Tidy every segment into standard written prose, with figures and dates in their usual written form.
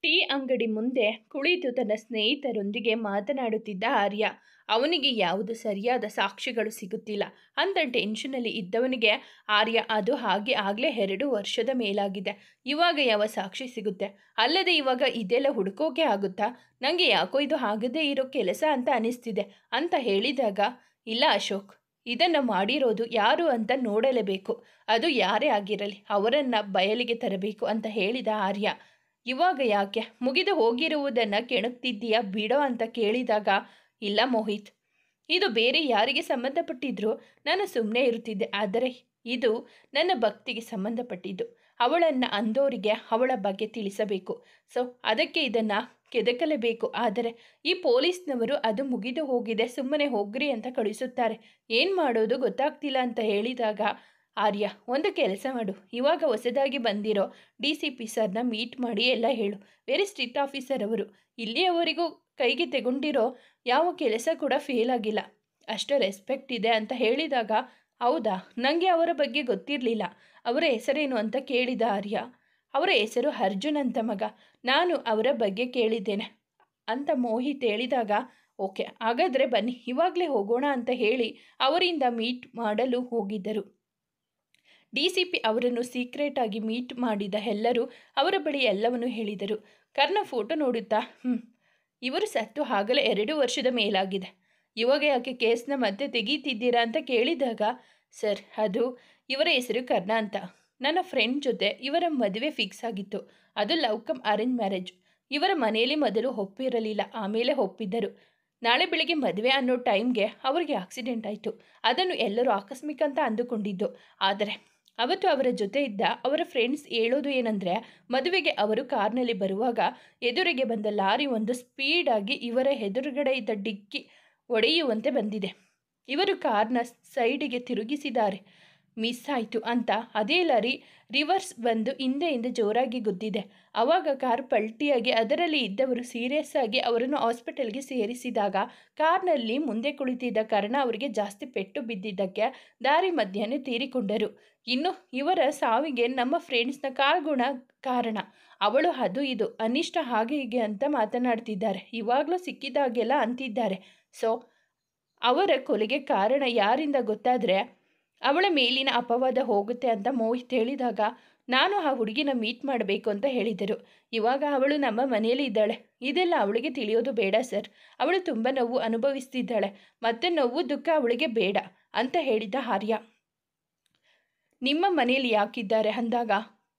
Tea ಅಂಗಡಿ ಮುಂದೆ ಕುಳಿತು ತನ್ನ ಸ್ನೇಹಿತರೊಂದಿಗೆ ಮಾತನಾಡುತ್ತಿದ್ದ ಆರ್ಯ. ಅವನಿಗೆ ಯಾವುದು ಸರಿಯಾದ ಸಾಕ್ಷಿಗಳು ಸಿಗುತ್ತಿಲ್ಲ ಅಂತ ಟೆನ್ಷನಲ್ಲಿ ಇದ್ದವನಿಗೆ ಆರ್ಯ ಅದು ಆಗಲೇ 2 ವರ್ಷದ ಮೇಲಾಗಿದೆ. ಇವಾಗ ಯಾವ ಸಾಕ್ಷಿ ಸಿಗುತ್ತೆ? ಅಲ್ಲದೆ ಇವಾಗ ಇದೆಲ್ಲ ಹುಡುಕೋಕೆ ಆಗುತ್ತಾ? ನನಗೆ ಯಾಕೋ ಇದು ಆಗದೇ ಇರೋ ಕೆಲಸ ಅಂತ ಅನಿಸ್ತಿದೆ ಅಂತ ಹೇಳಿದಾಗ, ಇಲ್ಲ ಅಶೋಕ್, ಇದನ್ನು ಮಾಡಿರೋದು ಯಾರು ಅಂತ ನೋಡಲೇಬೇಕು. ಅದು ಯಾರೇ ಆಗಿರಲಿ ಅವರನ್ನು ಬಯಲಿಗೆ ತರಬೇಕು ಅಂತ ಹೇಳಿದ ಆರ್ಯ. ಇವಾಗ ಯಾಕೆ ಮುಗಿದು ಹೋಗಿರುವುದನ್ನು ಕೆಣಕ್ತಿದ್ದೀಯಾ ಬಿಡೋ ಅಂತ ಕೇಳಿದಾಗ, ಇಲ್ಲ ಮೋಹಿತ್, ಇದು ಬೇರೆ ಯಾರಿಗೆ ಸಂಬಂಧಪಟ್ಟಿದ್ರು ನಾನು ಸುಮ್ಮನೆ ಇರುತ್ತಿದ್ದೆ. ಆದರೆ ಇದು ನನ್ನ ಭಕ್ತಿಗೆ ಸಂಬಂಧಪಟ್ಟಿದ್ದು. ಅವಳನ್ನು ಅಂದೋರಿಗೆ ಅವಳ ಬಗ್ಗೆ ತಿಳಿಸಬೇಕು. ಸೊ ಅದಕ್ಕೆ ಇದನ್ನು ಕೆದಕಲೇಬೇಕು. ಆದರೆ ಈ ಪೊಲೀಸ್ನವರು ಅದು ಮುಗಿದು ಹೋಗಿದೆ ಸುಮ್ಮನೆ ಹೋಗ್ರಿ ಅಂತ ಕಳಿಸುತ್ತಾರೆ. ಏನು ಮಾಡೋದು ಗೊತ್ತಾಗ್ತಿಲ್ಲ ಅಂತ ಹೇಳಿದಾಗ, ಆರ್ಯ, ಒಂದು ಕೆಲಸ ಮಾಡು, ಇವಾಗ ಹೊಸದಾಗಿ ಬಂದಿರೋ DCP ಸರ್ನ ಮೀಟ್ ಮಾಡಿ ಎಲ್ಲ ಹೇಳು. ವೆರಿ ಸ್ಟ್ರಿಕ್ಟ್ ಆಫೀಸರ್ ಅವರು. ಇಲ್ಲಿಯವರೆಗೂ ಕೈಗೆ ತಗೊಂಡಿರೋ ಯಾವ ಕೆಲಸ ಕೂಡ ಫೇಲ್ ಆಗಿಲ್ಲ. ಅಷ್ಟು ರೆಸ್ಪೆಕ್ಟ್ ಇದೆ ಅಂತ ಹೇಳಿದಾಗ, ಹೌದಾ, ನನಗೆ ಅವರ ಬಗ್ಗೆ ಗೊತ್ತಿರಲಿಲ್ಲ. ಅವರ ಹೆಸರೇನು ಅಂತ ಕೇಳಿದ ಆರ್ಯ. ಅವರ ಹೆಸರು ಅರ್ಜುನ್ ಅಂತ ಮಗ. ನಾನು ಅವರ ಬಗ್ಗೆ ಕೇಳಿದ್ದೇನೆ ಅಂತ ಮೋಹಿತ್ ಹೇಳಿದಾಗ, ಓಕೆ ಹಾಗಾದರೆ ಬನ್ನಿ ಇವಾಗಲೇ ಹೋಗೋಣ ಅಂತ ಹೇಳಿ ಅವರಿಂದ ಮೀಟ್ ಮಾಡಲು ಹೋಗಿದ್ದರು. DCP ಅವರನ್ನು ಸೀಕ್ರೆಟ್ ಆಗಿ ಮೀಟ್ ಮಾಡಿದ ಎಲ್ಲರೂ ಅವರ ಬಳಿ ಎಲ್ಲವನ್ನು ಹೇಳಿದರು. ಕರ್ಣ ಫೋಟೋ ನೋಡುತ್ತಾ, ಇವರು ಸತ್ತು ಆಗಲೇ 2 ವರ್ಷದ ಮೇಲಾಗಿದೆ. ಇವಾಗ ಯಾಕೆ ಕೇಸ್ನ ಮತ್ತೆ ತೆಗೀತಿದ್ದೀರಾ ಅಂತ ಕೇಳಿದಾಗ, ಸರ್, ಅದು ಇವರ ಹೆಸರು ಕರ್ಣ ಅಂತ. ನನ್ನ ಫ್ರೆಂಡ್ ಜೊತೆ ಇವರ ಮದುವೆ ಫಿಕ್ಸ್ ಆಗಿತ್ತು. ಅದು ಲವ್ ಕಮ್ ಅರೇಂಜ್ ಮ್ಯಾರೇಜ್. ಇವರ ಮನೆಯಲ್ಲಿ ಮೊದಲು ಒಪ್ಪಿರಲಿಲ್ಲ, ಆಮೇಲೆ ಒಪ್ಪಿದ್ದರು. ನಾಳೆ ಬೆಳಿಗ್ಗೆ ಮದುವೆ ಅನ್ನೋ ಟೈಮ್ಗೆ ಅವರಿಗೆ ಆಕ್ಸಿಡೆಂಟ್ ಆಯಿತು. ಅದನ್ನು ಎಲ್ಲರೂ ಆಕಸ್ಮಿಕ ಅಂತ ಅಂದುಕೊಂಡಿದ್ದು. ಆದರೆ ಅವತ್ತು ಅವರ ಜೊತೆ ಇದ್ದ ಅವರ ಫ್ರೆಂಡ್ಸ್ ಹೇಳೋದು ಏನಂದರೆ, ಮದುವೆಗೆ ಅವರು ಕಾರ್ನಲ್ಲಿ ಬರುವಾಗ ಎದುರಿಗೆ ಬಂದ ಲಾರಿ ಒಂದು ಸ್ಪೀಡಾಗಿ ಇವರ ಎದುರುಗಡೆ ಇದ್ದ ಡಿಕ್ಕಿ ಒಡೆಯುವಂತೆ ಬಂದಿದೆ. ಇವರು ಕಾರ್ನ ಸೈಡಿಗೆ ತಿರುಗಿಸಿದ್ದಾರೆ, ಮಿಸ್ ಆಯಿತು ಅಂತ ಅದೇ ಲಾರಿ ರಿವರ್ಸ್ ಬಂದು ಹಿಂದೆಯಿಂದ ಜೋರಾಗಿ ಗುದ್ದಿದೆ. ಆವಾಗ ಕಾರ್ ಪಲ್ಟಿಯಾಗಿ ಅದರಲ್ಲಿ ಇದ್ದವರು ಸೀರಿಯಸ್ ಆಗಿ ಅವರನ್ನು ಹಾಸ್ಪಿಟಲ್ಗೆ ಸೇರಿಸಿದಾಗ, ಕಾರ್ನಲ್ಲಿ ಮುಂದೆ ಕುಳಿತಿದ್ದ ಕರ್ಣ ಅವರಿಗೆ ಜಾಸ್ತಿ ಪೆಟ್ಟು ಬಿದ್ದಿದ್ದಕ್ಕೆ ದಾರಿ ಮಧ್ಯೆ ತೀರಿಕೊಂಡರು. ಇನ್ನು ಇವರ ಸಾವಿಗೆ ನಮ್ಮ ಫ್ರೆಂಡ್ಸ್ನ ಕಾಲ್ಗುಣ ಕಾರಣ. ಅವಳು ಅದು ಇದು ಅನಿಷ್ಟ ಹಾಗೆ ಹೀಗೆ ಅಂತ ಮಾತನಾಡ್ತಿದ್ದಾರೆ. ಇವಾಗಲೂ ಸಿಕ್ಕಿದಾಗೆಲ್ಲ ಅಂತಿದ್ದಾರೆ. ಸೊ ಅವರ ಕೊಲೆಗೆ ಕಾರಣ ಯಾರಿಂದ ಗೊತ್ತಾದರೆ ಅವಳ ಮೇಲಿನ ಅಪವಾದ ಹೋಗುತ್ತೆ ಅಂತ ಮೋಹಿತ್ ಹೇಳಿದಾಗ, ನಾನು ಆ ಹುಡುಗಿನ ಮೀಟ್ ಮಾಡಬೇಕು ಅಂತ ಹೇಳಿದರು. ಇವಾಗ ಅವಳು ನಮ್ಮ ಮನೆಯಲ್ಲಿ ಇದ್ದಾಳೆ. ಇದೆಲ್ಲ ಅವಳಿಗೆ ತಿಳಿಯೋದು ಬೇಡ ಸರ್. ಅವಳು ತುಂಬ ನೋವು ಅನುಭವಿಸ್ತಿದ್ದಾಳೆ. ಮತ್ತೆ ನೋವು ದುಃಖ ಅವಳಿಗೆ ಬೇಡ ಅಂತ ಹೇಳಿದ ಆರ್ಯ. ನಿಮ್ಮ ಮನೆಯಲ್ಲಿ ಯಾಕಿದ್ದಾರೆ ಅಂದಾಗ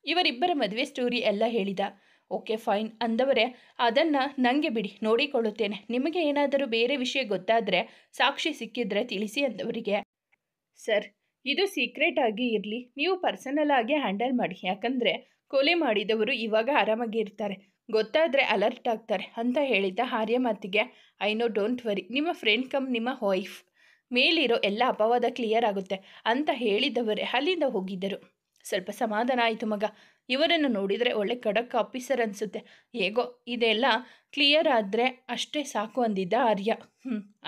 ಇವರಿಬ್ಬರ ಮದುವೆ ಸ್ಟೋರಿ ಎಲ್ಲ ಹೇಳಿದ. ಓಕೆ ಫೈನ್ ಅಂದವರೇ, ಅದನ್ನು ನನಗೆ ಬಿಡಿ, ನೋಡಿಕೊಳ್ಳುತ್ತೇನೆ. ನಿಮಗೆ ಏನಾದರೂ ಬೇರೆ ವಿಷಯ ಗೊತ್ತಾದರೆ, ಸಾಕ್ಷಿ ಸಿಕ್ಕಿದ್ರೆ ತಿಳಿಸಿ ಅಂದವರಿಗೆ, ಸರ್, ಇದು ಸೀಕ್ರೆಟ್ ಆಗಿ ಇರಲಿ, ನೀವು ಪರ್ಸನಲ್ ಆಗಿ ಹ್ಯಾಂಡಲ್ ಮಾಡಿ. ಯಾಕಂದರೆ ಕೊಲೆ ಮಾಡಿದವರು ಇವಾಗ ಆರಾಮಾಗಿ ಇರ್ತಾರೆ, ಗೊತ್ತಾದರೆ ಅಲರ್ಟ್ ಆಗ್ತಾರೆ ಅಂತ ಹೇಳಿದ್ದ ಆರ್ಯ ಮಾತಿಗೆ, ಐ ನೋ, ಡೋಂಟ್ ವರಿ, ನಿಮ್ಮ ಫ್ರೆಂಡ್ ಕಮ್ ನಿಮ್ಮ ವೈಫ್ ಮೇಲಿರೋ ಎಲ್ಲ ಅಪವಾದ ಕ್ಲಿಯರ್ ಆಗುತ್ತೆ ಅಂತ ಹೇಳಿದವರೇ ಅಲ್ಲಿಂದ ಹೋಗಿದ್ದರು. ಸ್ವಲ್ಪ ಸಮಾಧಾನ ಆಯಿತು ಮಗ. ಇವರನ್ನು ನೋಡಿದರೆ ಒಳ್ಳೆ ಖಡಕ್ ಆಫೀಸರ್ ಅನಿಸುತ್ತೆ. ಹೇಗೋ ಇದೆಲ್ಲ ಕ್ಲಿಯರ್ ಆದರೆ ಅಷ್ಟೇ ಸಾಕು ಅಂದಿದ್ದ ಆರ್ಯ.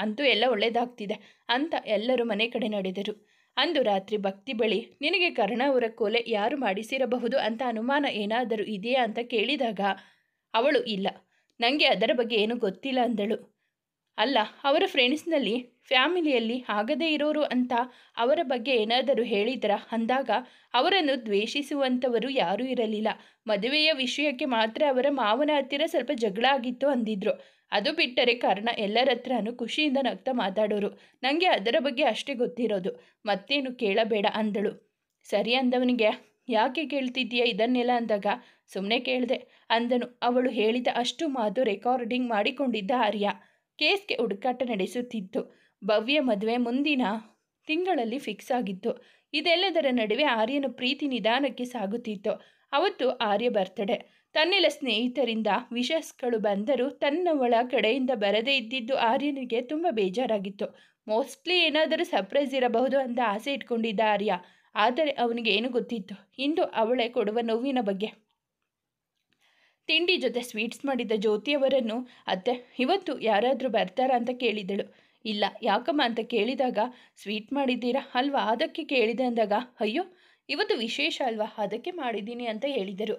ಅಂತೂ ಎಲ್ಲ ಒಳ್ಳೆಯದಾಗ್ತಿದೆ ಅಂತ ಎಲ್ಲರೂ ಮನೆ ಕಡೆ ನಡೆದರು. ಅಂದು ರಾತ್ರಿ ಭಕ್ತಿ ಬಳಿ, ನಿನಗೆ ಕರ್ಣ ಅವರ ಕೊಲೆ ಯಾರು ಮಾಡಿಸಿರಬಹುದು ಅಂತ ಅನುಮಾನ ಏನಾದರೂ ಇದೆಯಾ ಅಂತ ಕೇಳಿದಾಗ, ಅವಳು ಇಲ್ಲ, ನನಗೆ ಅದರ ಬಗ್ಗೆ ಏನೂ ಗೊತ್ತಿಲ್ಲ ಅಂದಳು. ಅಲ್ಲ, ಅವರ ಫ್ರೆಂಡ್ಸ್ನಲ್ಲಿ ಫ್ಯಾಮಿಲಿಯಲ್ಲಿ ಆಗದೇ ಇರೋರು ಅಂತ ಅವರ ಬಗ್ಗೆ ಏನಾದರೂ ಹೇಳಿದ್ರಾ ಅಂದಾಗ, ಅವರನ್ನು ದ್ವೇಷಿಸುವಂಥವರು ಯಾರೂ ಇರಲಿಲ್ಲ. ಮದುವೆಯ ವಿಷಯಕ್ಕೆ ಮಾತ್ರ ಅವರ ಮಾವನ ಹತ್ತಿರ ಸ್ವಲ್ಪ ಜಗಳ ಆಗಿತ್ತು ಅಂದಿದ್ರು. ಅದು ಬಿಟ್ಟರೆ ಕರ್ಣ ಎಲ್ಲರ ಹತ್ರನೂ ಖುಷಿಯಿಂದ ನಗ್ತಾ ಮಾತಾಡೋರು. ನನಗೆ ಅದರ ಬಗ್ಗೆ ಅಷ್ಟೇ ಗೊತ್ತಿರೋದು, ಮತ್ತೇನು ಕೇಳಬೇಡ ಅಂದಳು. ಸರಿ ಅಂದವನಿಗೆ, ಯಾಕೆ ಕೇಳ್ತಿದ್ದೀಯಾ ಇದನ್ನೆಲ್ಲ ಅಂದಾಗ, ಸುಮ್ಮನೆ ಕೇಳಿದೆ ಅಂದನು. ಅವಳು ಹೇಳಿದ ಅಷ್ಟು ಮಾತು ರೆಕಾರ್ಡಿಂಗ್ ಮಾಡಿಕೊಂಡಿದ್ದ ಆರ್ಯ. ಕೇಸ್ಗೆ ಹುಡುಕಾಟ ನಡೆಸುತ್ತಿತ್ತು. ಭವ್ಯ ಮದುವೆ ಮುಂದಿನ ತಿಂಗಳಲ್ಲಿ ಫಿಕ್ಸ್ ಆಗಿತ್ತು. ಇದೆಲ್ಲದರ ನಡುವೆ ಆರ್ಯನ ಪ್ರೀತಿ ನಿಧಾನಕ್ಕೆ ಸಾಗುತ್ತಿತ್ತು. ಅವತ್ತು ಆರ್ಯ ಬರ್ತಡೆ. ತನ್ನೆಲ್ಲ ಸ್ನೇಹಿತರಿಂದ ವಿಶಸ್ಗಳು ಬಂದರೂ ತನ್ನವಳ ಕಡೆಯಿಂದ ಬರದೇ ಇದ್ದಿದ್ದು ಆರ್ಯನಿಗೆ ತುಂಬ ಬೇಜಾರಾಗಿತ್ತು. ಮೋಸ್ಟ್ಲಿ ಏನಾದರೂ ಸರ್ಪ್ರೈಸ್ ಇರಬಹುದು ಅಂತ ಆಸೆ ಇಟ್ಕೊಂಡಿದ್ದ ಆರ್ಯ. ಆದರೆ ಅವನಿಗೆ ಏನು ಗೊತ್ತಿತ್ತು ಇಂದು ಅವಳೇ ಕೊಡುವ ನೋವಿನ ಬಗ್ಗೆ. ತಿಂಡಿ ಜೊತೆ ಸ್ವೀಟ್ಸ್ ಮಾಡಿದ್ದ ಜ್ಯೋತಿಯವರನ್ನು, ಅತ್ತೆ, ಇವತ್ತು ಯಾರಾದರೂ ಬರ್ತಾರಾ ಅಂತ ಕೇಳಿದಳು. ಇಲ್ಲ, ಯಾಕಮ್ಮ ಅಂತ ಕೇಳಿದಾಗ, ಸ್ವೀಟ್ ಮಾಡಿದ್ದೀರಾ ಅಲ್ವಾ, ಅದಕ್ಕೆ ಕೇಳಿದೆ ಅಂದಾಗ, ಅಯ್ಯೋ ಇವತ್ತು ವಿಶೇಷ ಅಲ್ವಾ, ಅದಕ್ಕೆ ಮಾಡಿದ್ದೀನಿ ಅಂತ ಹೇಳಿದರು.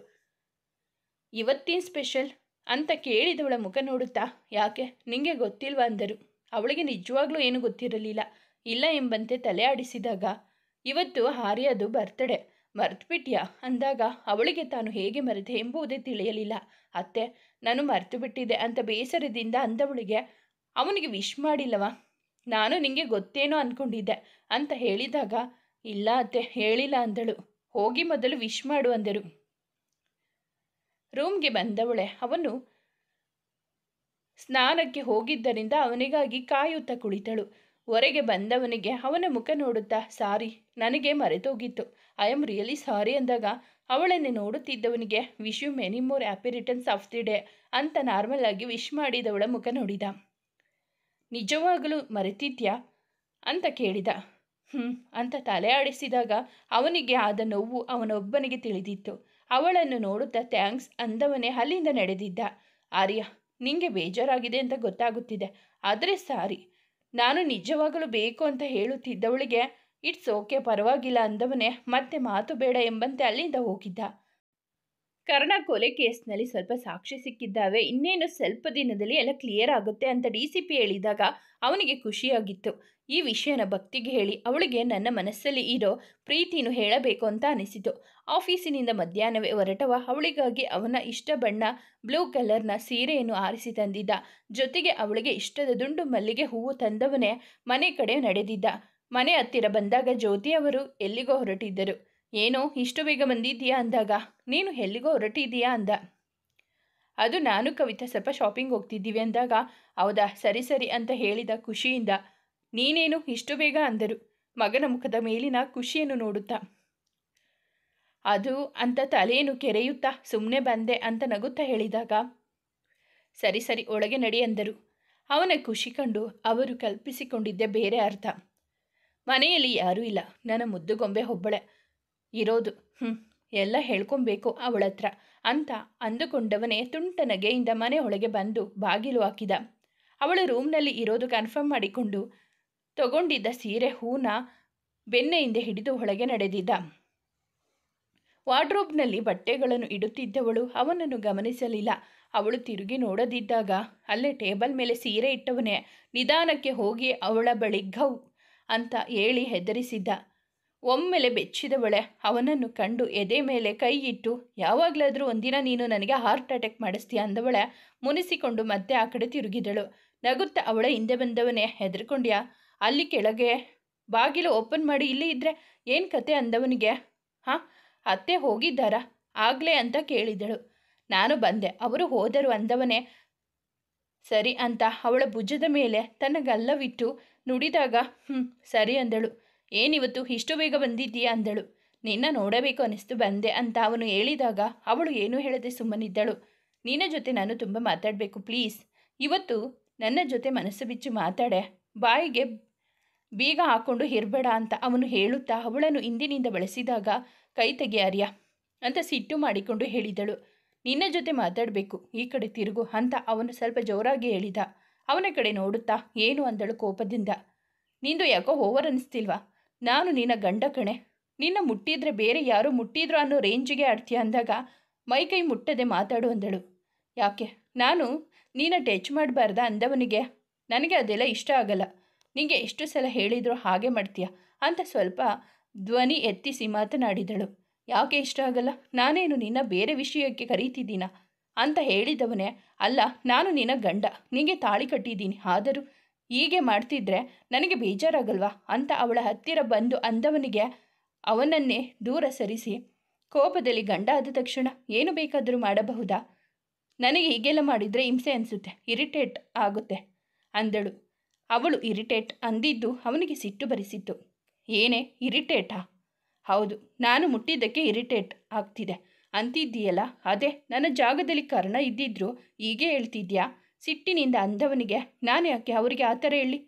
ಇವತ್ತಿನ ಸ್ಪೆಷಲ್ ಅಂತ ಕೇಳಿದವಳ ಮುಖ ನೋಡುತ್ತಾ ಯಾಕೆ ನಿಂಗೆ ಗೊತ್ತಿಲ್ವಾ ಅಂದರು. ಅವಳಿಗೆ ನಿಜವಾಗ್ಲೂ ಏನು ಗೊತ್ತಿರಲಿಲ್ಲ. ಇಲ್ಲ ಎಂಬಂತೆ ತಲೆ ಆಡಿಸಿದಾಗ ಇವತ್ತು ಆರ್ಯದು ಬರ್ತಡೆ ಮರ್ತುಬಿಟ್ಯಾ ಅಂದಾಗ ಅವಳಿಗೆ ತಾನು ಹೇಗೆ ಮರೆತೆ ಎಂಬುದೇ ತಿಳಿಯಲಿಲ್ಲ. ಅತ್ತೆ ನಾನು ಮರೆತು ಬಿಟ್ಟಿದ್ದೆ ಅಂತ ಬೇಸರದಿಂದ ಅಂದವಳಿಗೆ ಅವನಿಗೆ ವಿಶ್ ಮಾಡಿಲ್ಲವಾ, ನಾನು ನಿಂಗೆ ಗೊತ್ತೇನೋ ಅಂದ್ಕೊಂಡಿದ್ದೆ ಅಂತ ಹೇಳಿದಾಗ ಇಲ್ಲ ಅತ್ತೆ ಹೇಳಿಲ್ಲ ಅಂದಳು. ಹೋಗಿ ಮೊದಲು ವಿಶ್ ಮಾಡು ಅಂದರು. ರೂಮ್ಗೆ ಬಂದವಳೆ ಅವನು ಸ್ನಾನಕ್ಕೆ ಹೋಗಿದ್ದರಿಂದ ಅವನಿಗಾಗಿ ಕಾಯುತ್ತಾ ಕುಳಿತಳು. ಹೊರಗೆ ಬಂದವನಿಗೆ ಅವನ ಮುಖ ನೋಡುತ್ತಾ ಸಾರಿ ನನಗೆ ಮರೆತೋಗಿತ್ತು, ಐ ಆಮ್ ರಿಯಲಿ ಸಾರಿ ಅಂದಾಗ ಅವಳನ್ನೇ ನೋಡುತ್ತಿದ್ದವನಿಗೆ wish you many more happy returns of the day ಅಂತ ನಾರ್ಮಲ್ ಆಗಿ ವಿಶ್ ಮಾಡಿದವಳ ಮುಖ ನೋಡಿದ. ನಿಜವಾಗಲೂ ಮರೆತಿದ್ಯಾ ಅಂತ ಕೇಳಿದ. ಅಂತ ತಲೆ ಆಡಿಸಿದಾಗ ಅವನಿಗೆ ಆದ ನೋವು ಅವನೊಬ್ಬನಿಗೆ ತಿಳಿದಿತ್ತು. ಅವಳನ್ನು ನೋಡುತ್ತಾ ಥ್ಯಾಂಕ್ಸ್ ಅಂದವನೇ ಅಲ್ಲಿಂದ ನಡೆದಿದ್ದ. ಆರ್ಯ ನಿಂಗೆ ಬೇಜಾರಾಗಿದೆ ಅಂತ ಗೊತ್ತಾಗುತ್ತಿದೆ, ಆದರೆ ಸಾರಿ ನಾನು ನಿಜವಾಗಲೂ ಬೇಕು ಅಂತ ಹೇಳುತ್ತಿದ್ದವಳಿಗೆ ಇಟ್ಸ್ ಓಕೆ ಪರವಾಗಿಲ್ಲ ಅಂದವನೇ ಮತ್ತೆ ಮಾತು ಬೇಡ ಎಂಬಂತೆ ಅಲ್ಲಿಂದ ಹೋಗಿದ್ದ. ಕರ್ಣ ಕೊಲೆ ಕೇಸ್ನಲ್ಲಿ ಸ್ವಲ್ಪ ಸಾಕ್ಷಿ ಸಿಕ್ಕಿದ್ದಾವೆ, ಇನ್ನೇನು ಸ್ವಲ್ಪ ದಿನದಲ್ಲಿ ಎಲ್ಲ ಕ್ಲಿಯರ್ ಆಗುತ್ತೆ ಅಂತ DCP ಹೇಳಿದಾಗ ಅವನಿಗೆ ಖುಷಿಯಾಗಿತ್ತು. ಈ ವಿಷಯನ ಭಕ್ತಿಗೆ ಹೇಳಿ ಅವಳಿಗೆ ನನ್ನ ಮನಸ್ಸಲ್ಲಿ ಇರೋ ಪ್ರೀತಿನೂ ಹೇಳಬೇಕು ಅಂತ ಅನಿಸಿತು. ಆಫೀಸಿನಿಂದ ಮಧ್ಯಾಹ್ನವೇ ಹೊರಟವ ಅವಳಿಗಾಗಿ ಅವನ ಇಷ್ಟ ಬಣ್ಣ ಬ್ಲೂ ಕಲರ್ನ ಸೀರೆಯನ್ನು ಆರಿಸಿ ತಂದಿದ್ದ. ಜೊತೆಗೆ ಅವಳಿಗೆ ಇಷ್ಟದ ದುಂಡು ಮಲ್ಲಿಗೆ ಹೂವು ತಂದವನೇ ಮನೆ ಕಡೆ ನಡೆದಿದ್ದ. ಮನೆ ಹತ್ತಿರ ಬಂದಾಗ ಜ್ಯೋತಿ ಅವರು ಎಲ್ಲಿಗೋ ಹೊರಟಿದ್ದರು. ಏನೋ ಇಷ್ಟು ಬೇಗ ಬಂದಿದ್ದೀಯಾ ಅಂದಾಗ ನೀನು ಎಲ್ಲಿಗೋ ಹೊರಟಿದ್ದೀಯಾ ಅಂದ. ಅದು ನಾನು ಕವಿತಾ ಸ್ವಲ್ಪ ಶಾಪಿಂಗ್ ಹೋಗ್ತಿದ್ದೀವಿ ಅಂದಾಗ ಹೌದಾ ಸರಿ ಸರಿ ಅಂತ ಹೇಳಿದ ಖುಷಿಯಿಂದ. ನೀನೇನು ಇಷ್ಟು ಬೇಗ ಅಂದರು ಮಗನ ಮುಖದ ಮೇಲಿನ ಖುಷಿಯನ್ನು ನೋಡುತ್ತಾ. ಅದು ಅಂತ ತಲೆಯನ್ನು ಕೆರೆಯುತ್ತಾ ಸುಮ್ಮನೆ ಬಂದೆ ಅಂತ ನಗುತ್ತಾ ಹೇಳಿದಾಗ ಸರಿ ಸರಿ ಒಳಗೆ ನಡಿ ಅಂದರು. ಅವನ ಖುಷಿ ಕಂಡು ಅವರು ಕಲ್ಪಿಸಿಕೊಂಡಿದ್ದೆ ಬೇರೆ ಅರ್ಥ. ಮನೆಯಲ್ಲಿ ಯಾರೂ ಇಲ್ಲ, ನನ್ನ ಮುದ್ದು ಗೊಂಬೆ ಒಬ್ಬಳೆ ಇರೋದು, ಎಲ್ಲ ಹೇಳ್ಕೊಬೇಕು ಅವಳ ಹತ್ರ ಅಂತ ಅಂದುಕೊಂಡವನೇ ತುಂಟ ನಗೆಯಿಂದ ಮನೆ ಒಳಗೆ ಬಂದು ಬಾಗಿಲು ಹಾಕಿದ. ಅವಳು ರೂಮ್ನಲ್ಲಿ ಇರೋದು ಕನ್ಫರ್ಮ್ ಮಾಡಿಕೊಂಡು ತಗೊಂಡಿದ್ದ ಸೀರೆ ಹೂನ ಬೆನ್ನೆಯಿಂದ ಹಿಡಿದು ಒಳಗೆ ನಡೆದಿದ್ದ. ವಾರ್ಡ್ರೋಬ್ನಲ್ಲಿ ಬಟ್ಟೆಗಳನ್ನು ಇಡುತ್ತಿದ್ದವಳು ಅವನನ್ನು ಗಮನಿಸಲಿಲ್ಲ. ಅವಳು ತಿರುಗಿ ನೋಡದಿದ್ದಾಗ ಅಲ್ಲೇ ಟೇಬಲ್ ಮೇಲೆ ಸೀರೆ ಇಟ್ಟವನೇ ನಿಧಾನಕ್ಕೆ ಹೋಗಿ ಅವಳ ಬಳಿ ಘೌ ಅಂತ ಹೇಳಿ ಹೆದರಿಸಿದ್ದ. ಒಮ್ಮೆಲೆ ಬೆಚ್ಚಿದವಳೆ ಅವನನ್ನು ಕಂಡು ಎದೆ ಮೇಲೆ ಕೈ ಇಟ್ಟು ಯಾವಾಗಲಾದರೂ ಒಂದಿನ ನೀನು ನನಗೆ ಹಾರ್ಟ್ ಅಟ್ಯಾಕ್ ಮಾಡಿಸ್ತೀಯ ಅಂದವಳೆ ಮುನಿಸಿಕೊಂಡು ಮತ್ತೆ ಆ ಕಡೆ ತಿರುಗಿದಳು. ನಗುತ್ತಾ ಅವಳ ಹಿಂದೆ ಬಂದವನೇ ಹೆದರ್ಕೊಂಡ್ಯಾ, ಅಲ್ಲಿ ಕೆಳಗೆ ಬಾಗಿಲು ಓಪನ್ ಮಾಡಿ ಇಲ್ಲಿ ಇದ್ದರೆ ಏನು ಕತೆ ಅಂದವನಿಗೆ ಅತ್ತೆ ಹೋಗಿದ್ದಾರಾ ಆಗಲೇ ಅಂತ ಕೇಳಿದಳು. ನಾನು ಬಂದೆ ಅವರು ಹೋದರು ಅಂದವನೇ ಸರಿ ಅಂತ ಅವಳ ಭುಜದ ಮೇಲೆ ತನ್ನ ಗಲ್ಲವಿಟ್ಟು ನುಡಿದಾಗ ಸರಿ ಅಂದಳು. ಏನಿವತ್ತು ಇಷ್ಟು ಬೇಗ ಬಂದಿದ್ದೀಯಾ ಅಂದಳು. ನಿನ್ನ ನೋಡಬೇಕು ಅನಿಸ್ತು ಬಂದೆ ಅಂತ ಅವನು ಹೇಳಿದಾಗ ಅವಳು ಏನೂ ಹೇಳದೆ ಸುಮ್ಮನಿದ್ದಳು. ನಿನ್ನ ಜೊತೆ ನಾನು ತುಂಬ ಮಾತಾಡಬೇಕು ಪ್ಲೀಸ್, ಇವತ್ತು ನನ್ನ ಜೊತೆ ಮನಸ್ಸು ಬಿಚ್ಚಿ ಮಾತಾಡೆ, ಬಾಯಿಗೆ ಬೀಗ ಹಾಕ್ಕೊಂಡು ಇರಬೇಡ ಅಂತ ಅವನು ಹೇಳುತ್ತಾ ಅವಳನ್ನು ಹಿಂದಿನಿಂದ ಬಳಸಿದಾಗ ಕೈ ತೆಗೆಯಾರ್ಯ ಅಂತ ಸಿಟ್ಟು ಮಾಡಿಕೊಂಡು ಹೇಳಿದಳು. ನಿನ್ನ ಜೊತೆ ಮಾತಾಡಬೇಕು, ಈ ಕಡೆ ತಿರುಗು ಅಂತ ಅವನು ಸ್ವಲ್ಪ ಜೋರಾಗಿ ಹೇಳಿದ. ಅವನ ಕಡೆ ನೋಡುತ್ತಾ ಏನು ಅಂದಳು ಕೋಪದಿಂದ. ನಿಂದು ಯಾಕೋ ಓವರ್ ಅನ್ನಿಸ್ತಿಲ್ವಾ, ನಾನು ನಿನ್ನ ಗಂಡ ಕಣೆ, ನಿನ್ನ ಮುಟ್ಟಿದ್ರೆ ಬೇರೆ ಯಾರೋ ಮುಟ್ಟಿದ್ರು ಅನ್ನೋ ರೇಂಜಿಗೆ ಆಡ್ತೀಯ ಅಂದಾಗ ಮೈಕೈ ಮುಟ್ಟದೆ ಮಾತಾಡು ಅಂದಳು. ಯಾಕೆ ನಾನು ನೀನ ಟಚ್ ಮಾಡಬಾರ್ದ ಅಂದವನಿಗೆ ನನಗೆ ಅದೆಲ್ಲ ಇಷ್ಟ ಆಗಲ್ಲ, ನಿಂಗೆ ಎಷ್ಟು ಸಲ ಹೇಳಿದ್ರು ಹಾಗೆ ಮಾಡ್ತೀಯ ಅಂತ ಸ್ವಲ್ಪ ಧ್ವನಿ ಎತ್ತಿಸಿ ಮಾತನಾಡಿದಳು. ಯಾಕೆ ಇಷ್ಟ ಆಗಲ್ಲ, ನಾನೇನು ನಿನ್ನ ಬೇರೆ ವಿಷಯಕ್ಕೆ ಕರೀತಿದ್ದೀನ ಅಂತ ಹೇಳಿದವನೇ ಅಲ್ಲ, ನಾನು ನಿನ್ನ ಗಂಡ, ನಿಂಗೆ ತಾಳಿ ಕಟ್ಟಿದ್ದೀನಿ, ಆದರೂ ಹೀಗೆ ಮಾಡ್ತಿದ್ರೆ ನನಗೆ ಬೇಜಾರಾಗಲ್ವಾ ಅಂತ ಅವಳ ಹತ್ತಿರ ಬಂದು ಅಂದವನಿಗೆ ಅವನನ್ನೇ ದೂರ ಸರಿಸಿ ಕೋಪದಲ್ಲಿ ಗಂಡ ಆದ ತಕ್ಷಣ ಏನು ಬೇಕಾದರೂ ಮಾಡಬಹುದಾ, ನನಗೆ ಹೀಗೆಲ್ಲ ಮಾಡಿದರೆ ಹಿಂಸೆ ಅನಿಸುತ್ತೆ, ಇರಿಟೇಟ್ ಆಗುತ್ತೆ ಅಂದಳು. ಅವಳು ಇರಿಟೇಟ್ ಅಂದಿದ್ದು ಅವನಿಗೆ ಸಿಟ್ಟು ಬರಿಸಿತ್ತು. ಏನೇ ಇರಿಟೇಟಾ? ಹೌದು, ನಾನು ಮುಟ್ಟಿದ್ದಕ್ಕೆ ಇರಿಟೇಟ್ ಆಗ್ತಿದೆ ಅಂತಿದ್ದೀಯಲ್ಲ, ಅದೇ ನನ್ನ ಜಾಗದಲ್ಲಿ ಕರ್ಣ ಇದ್ದಿದ್ರು ಹೀಗೆ ಹೇಳ್ತಿದ್ಯಾ ಸಿಟ್ಟಿನಿಂದ ಅಂದವನಿಗೆ. ನಾನು ಯಾಕೆ ಅವರಿಗೆ ಆ ಥರ ಹೇಳಿ,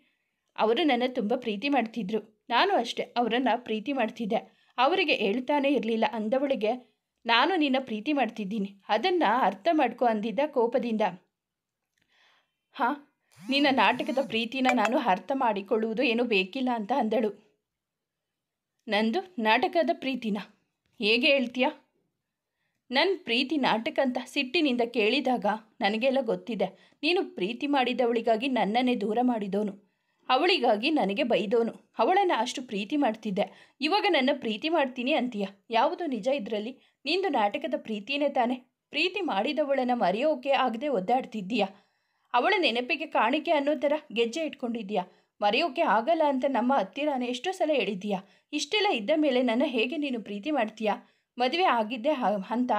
ಅವರು ನನ್ನ ತುಂಬ ಪ್ರೀತಿ ಮಾಡ್ತಿದ್ರು, ನಾನು ಅಷ್ಟೇ ಅವರನ್ನು ಪ್ರೀತಿ ಮಾಡ್ತಿದ್ದೆ, ಅವರಿಗೆ ಹೇಳ್ತಾನೇ ಇರಲಿಲ್ಲ ಅಂದವಳಿಗೆ ನಾನು ನಿನ್ನ ಪ್ರೀತಿ ಮಾಡ್ತಿದ್ದೀನಿ, ಅದನ್ನು ಅರ್ಥ ಮಾಡ್ಕೊ ಅಂದಿದ್ದ ಕೋಪದಿಂದ. ನಿನ್ನ ನಾಟಕದ ಪ್ರೀತಿನ ನಾನು ಅರ್ಥ ಮಾಡಿಕೊಳ್ಳುವುದು ಏನೂ ಬೇಕಿಲ್ಲ ಅಂತ ಅಂದಳು. ನಂದು ನಾಟಕದ ಪ್ರೀತಿನ ಹೇಗೆ ಹೇಳ್ತೀಯ? ನನ್ನ ಪ್ರೀತಿ ನಾಟಕ ಅಂತ ಸಿಟ್ಟಿನಿಂದ ಕೇಳಿದಾಗ ನನಗೆಲ್ಲ ಗೊತ್ತಿದೆ. ನೀನು ಪ್ರೀತಿ ಮಾಡಿದವಳಿಗಾಗಿ ನನ್ನನ್ನೇ ದೂರ ಮಾಡಿದವನು, ಅವಳಿಗಾಗಿ ನನಗೆ ಬೈದವನು. ಅವಳನ್ನು ಅಷ್ಟು ಪ್ರೀತಿ ಮಾಡ್ತಿದ್ದೆ, ಇವಾಗ ನನ್ನ ಪ್ರೀತಿ ಮಾಡ್ತೀನಿ ಅಂತೀಯ. ಯಾವುದು ನಿಜ ಇದರಲ್ಲಿ? ನಿಂದು ನಾಟಕದ ಪ್ರೀತಿಯೇ ತಾನೆ. ಪ್ರೀತಿ ಮಾಡಿದವಳನ್ನು ಮರೆಯೋಕೆ ಆಗದೆ ಒದ್ದಾಡ್ತಿದ್ದೀಯಾ? ಅವಳ ನೆನಪಿಗೆ ಕಾಣಿಕೆ ಅನ್ನೋ ಥರ ಗೆಜ್ಜೆ ಇಟ್ಕೊಂಡಿದ್ದೀಯಾ? ಮರೆಯೋಕೆ ಆಗಲ್ಲ ಅಂತ ನಮ್ಮ ಹತ್ತಿರನೇ ಎಷ್ಟೋ ಸಲ ಹೇಳಿದ್ದೀಯಾ. ಇಷ್ಟೆಲ್ಲ ಇದ್ದ ಮೇಲೆ ನನ್ನ ಹೇಗೆ ನೀನು ಪ್ರೀತಿ ಮಾಡ್ತೀಯಾ? ಮದುವೆ ಆಗಿದ್ದೆ ಅಂತ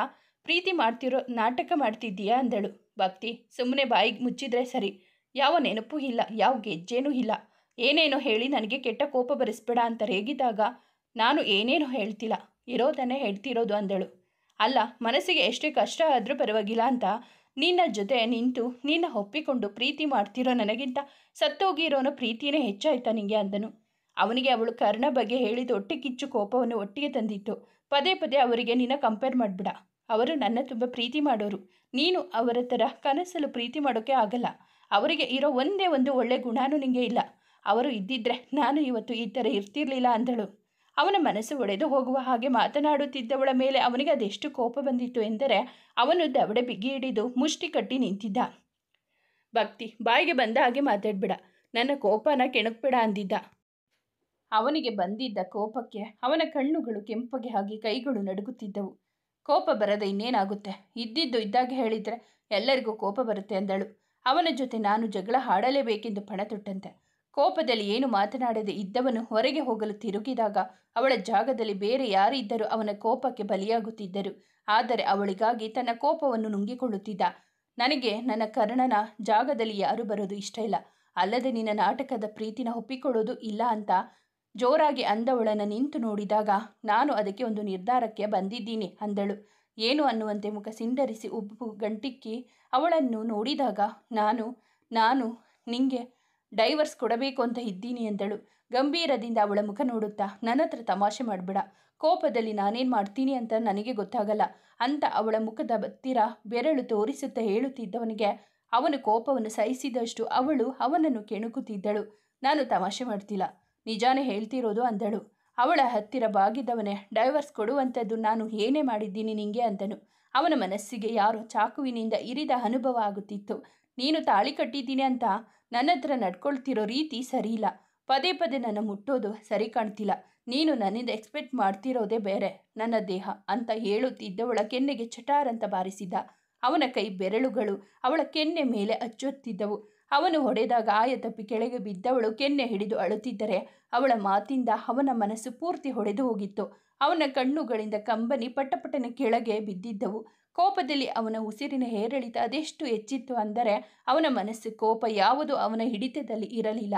ಪ್ರೀತಿ ಮಾಡ್ತಿರೋ ನಾಟಕ ಮಾಡ್ತಿದ್ದೀಯಾ ಅಂದಳು. ಭಕ್ತಿ, ಸುಮ್ಮನೆ ಬಾಯಿಗೆ ಮುಚ್ಚಿದ್ರೆ ಸರಿ. ಯಾವ ನೆನಪೂ ಇಲ್ಲ, ಯಾವ ಗೆಜ್ಜೆನೂ ಇಲ್ಲ. ಏನೇನೋ ಹೇಳಿ ನನಗೆ ಕೆಟ್ಟ ಕೋಪ ಬರಿಸ್ಬೇಡ ಅಂತ ರೇಗಿದಾಗ ನಾನು ಏನೇನೋ ಹೇಳ್ತಿಲ್ಲ, ಇರೋದನ್ನೇ ಹೇಳ್ತಿರೋದು ಅಂದಳು. ಅಲ್ಲ, ಮನಸ್ಸಿಗೆ ಎಷ್ಟೇ ಕಷ್ಟ ಆದರೂ ಪರವಾಗಿಲ್ಲ ಅಂತ ನಿನ್ನ ಜೊತೆ ನಿಂತು ನಿನ್ನ ಒಪ್ಪಿಕೊಂಡು ಪ್ರೀತಿ ಮಾಡ್ತಿರೋ ನನಗಿಂತ ಸತ್ತೋಗಿರೋನ ಪ್ರೀತಿಯೇ ಹೆಚ್ಚಾಯ್ತಾ ನಿಂಗೆ ಅಂದನು. ಅವನಿಗೆ ಅವಳು ಕರ್ಣ ಬಗ್ಗೆ ಹೇಳಿದ ಹೊಟ್ಟೆ ಕಿಚ್ಚು ಕೋಪವನ್ನು ಒಟ್ಟಿಗೆ ತಂದಿತ್ತು. ಪದೇ ಪದೇ ಅವರಿಗೆ ನಿನ್ನ ಕಂಪೇರ್ ಮಾಡಿಬಿಡ. ಅವರು ನನ್ನ ತುಂಬ ಪ್ರೀತಿ ಮಾಡೋರು, ನೀನು ಅವರ ಥರ ಕನಸಲು ಪ್ರೀತಿ ಮಾಡೋಕ್ಕೆ ಆಗಲ್ಲ. ಅವರಿಗೆ ಇರೋ ಒಂದೇ ಒಂದು ಒಳ್ಳೆ ಗುಣನೂ ನಿಂಗೆ ಇಲ್ಲ. ಅವರು ಇದ್ದಿದ್ರೆ ನಾನು ಇವತ್ತು ಈ ಥರ ಇರ್ತಿರ್ಲಿಲ್ಲ ಅಂದಳು. ಅವನ ಮನಸ್ಸು ಒಡೆದು ಹೋಗುವ ಹಾಗೆ ಮಾತನಾಡುತ್ತಿದ್ದವಳ ಮೇಲೆ ಅವನಿಗೆ ಅದೆಷ್ಟು ಕೋಪ ಬಂದಿತ್ತು ಎಂದರೆ ಅವನು ದವಡೆ ಬಿಗಿ ಹಿಡಿದು ಮುಷ್ಟಿ ಕಟ್ಟಿ ನಿಂತಿದ್ದ. ಭಕ್ತಿ, ಬಾಯಿಗೆ ಬಂದ ಹಾಗೆ ಮಾತಾಡ್ಬೇಡ, ನನ್ನ ಕೋಪನ ಕೆಣಕ್ಬೇಡ ಅಂದಿದ್ದ. ಅವನಿಗೆ ಬಂದಿದ್ದ ಕೋಪಕ್ಕೆ ಅವನ ಕಣ್ಣುಗಳು ಕೆಂಪಗೆ ಆಗಿ ಕೈಗಳು ನಡುಗುತ್ತಿದ್ದವು. ಕೋಪ ಬರದೆ ಇನ್ನೇನಾಗುತ್ತೆ, ಇದ್ದಿದ್ದು ಇದ್ದಾಗ ಹೇಳಿದರೆ ಎಲ್ಲರಿಗೂ ಕೋಪ ಬರುತ್ತೆ ಅಂದಳು. ಅವನ ಜೊತೆ ನಾನು ಜಗಳ ಆಡಲೇಬೇಕೆಂದು ಪಣ ತೊಟ್ಟಂತೆ. ಕೋಪದಲ್ಲಿ ಏನು ಮಾತನಾಡದೆ ಇದ್ದವನು ಹೊರಗೆ ಹೋಗಲು ತಿರುಗಿದಾಗ ಅವಳ ಜಾಗದಲ್ಲಿ ಬೇರೆ ಯಾರಿದ್ದರೂ ಅವನ ಕೋಪಕ್ಕೆ ಬಲಿಯಾಗುತ್ತಿದ್ದರು. ಆದರೆ ಅವಳಿಗಾಗಿ ತನ್ನ ಕೋಪವನ್ನು ನುಂಗಿಕೊಳ್ಳುತ್ತಿದ್ದ. ನನಗೆ ನನ್ನ ಕರ್ಣನ ಜಾಗದಲ್ಲಿ ಯಾರೂ ಬರೋದು ಇಷ್ಟ ಇಲ್ಲ. ಅಲ್ಲದೆ ನಿನ್ನ ನಾಟಕದ ಪ್ರೀತಿನ ಒಪ್ಪಿಕೊಳ್ಳೋದು ಇಲ್ಲ ಅಂತ ಜೋರಾಗಿ ಅಂದವಳನ್ನು ನಿಂತು ನೋಡಿದಾಗ ನಾನು ಅದಕ್ಕೆ ಒಂದು ನಿರ್ಧಾರಕ್ಕೆ ಬಂದಿದ್ದೀನಿ ಅಂದಳು. ಏನು ಅನ್ನುವಂತೆ ಮುಖ ಸಿಂಡರಿಸಿ ಉಬ್ಬು ಗಂಟಿಕ್ಕಿ ಅವಳನ್ನು ನೋಡಿದಾಗ ನಾನು ನಿಂಗೆ ಡೈವರ್ಸ್ ಕೊಡಬೇಕು ಅಂತ ಇದ್ದೀನಿ ಎಂದಳು. ಗಂಭೀರದಿಂದ ಅವಳ ಮುಖ ನೋಡುತ್ತಾ, ನನ್ನ ಹತ್ರ ತಮಾಷೆ ಮಾಡಬೇಡ, ಕೋಪದಲ್ಲಿ ನಾನೇನು ಮಾಡ್ತೀನಿ ಅಂತ ನನಗೆ ಗೊತ್ತಾಗಲ್ಲ ಅಂತ ಅವಳ ಮುಖದ ಹತ್ತಿರ ಬೆರಳು ತೋರಿಸುತ್ತಾ ಹೇಳುತ್ತಿದ್ದವನಿಗೆ ಅವನ ಕೋಪವನ್ನು ಸಹಿಸಿದಷ್ಟು ಅವಳು ಅವನನ್ನು ಕೆಣಕುತ್ತಿದ್ದಳು. ನಾನು ತಮಾಷೆ ಮಾಡ್ತಿಲ್ಲ, ನಿಜಾನೇ ಹೇಳ್ತಿರೋದು ಅಂದಳು. ಅವಳ ಹತ್ತಿರ ಬಾಗಿದವನೇ, ಡೈವರ್ಸ್ ಕೊಡುವಂಥದ್ದು ನಾನು ಏನೇ ಮಾಡಿದ್ದೀನಿ ನಿಂಗೆ ಅಂದನು. ಅವನ ಮನಸ್ಸಿಗೆ ಯಾರೋ ಚಾಕುವಿನಿಂದ ಇರಿದ ಅನುಭವ ಆಗುತ್ತಿತ್ತು. ನೀನು ತಾಳಿ ಕಟ್ಟಿದ್ದೀನಿ ಅಂತ ನನ್ನ ಹತ್ರ ನಡ್ಕೊಳ್ತಿರೋ ರೀತಿ ಸರಿಯಿಲ್ಲ. ಪದೇ ಪದೇ ನನ್ನ ಮುಟ್ಟೋದು ಸರಿ ಕಾಣ್ತಿಲ್ಲ. ನೀನು ನನ್ನಿಂದ ಎಕ್ಸ್ಪೆಕ್ಟ್ ಮಾಡ್ತಿರೋದೇ ಬೇರೆ, ನನ್ನ ದೇಹ ಅಂತ ಹೇಳುತ್ತಿದ್ದವಳ ಕೆನ್ನೆಗೆ ಚಟಾರ್ ಅಂತ ಬಾರಿಸಿದ. ಅವನ ಕೈ ಬೆರಳುಗಳು ಅವಳ ಕೆನ್ನೆ ಮೇಲೆ ಅಚ್ಚೊತ್ತಿದ್ದವು. ಅವನು ಹೊಡೆದಾಗ ಆಯ ತಪ್ಪಿ ಕೆಳಗೆ ಬಿದ್ದವಳು ಕೆನ್ನೆ ಹಿಡಿದು ಅಳುತ್ತಿದ್ದರೆ ಅವಳ ಮಾತಿಂದ ಅವನ ಮನಸ್ಸು ಪೂರ್ತಿ ಹೊಡೆದು ಹೋಗಿತ್ತು. ಅವನ ಕಣ್ಣುಗಳಿಂದ ಕಂಬನಿ ಪಟಪಟನೆ ಕೆಳಗೆ ಬಿದ್ದಿದ್ದವು. ಕೋಪದಲ್ಲಿ ಅವನ ಉಸಿರಿನ ಏರಿಳಿತ ಅದೆಷ್ಟು ಹೆಚ್ಚಿತ್ತು ಅಂದರೆ ಅವನ ಮನಸ್ಸು ಕೋಪ ಯಾವುದೂ ಅವನ ಹಿಡಿತದಲ್ಲಿ ಇರಲಿಲ್ಲ.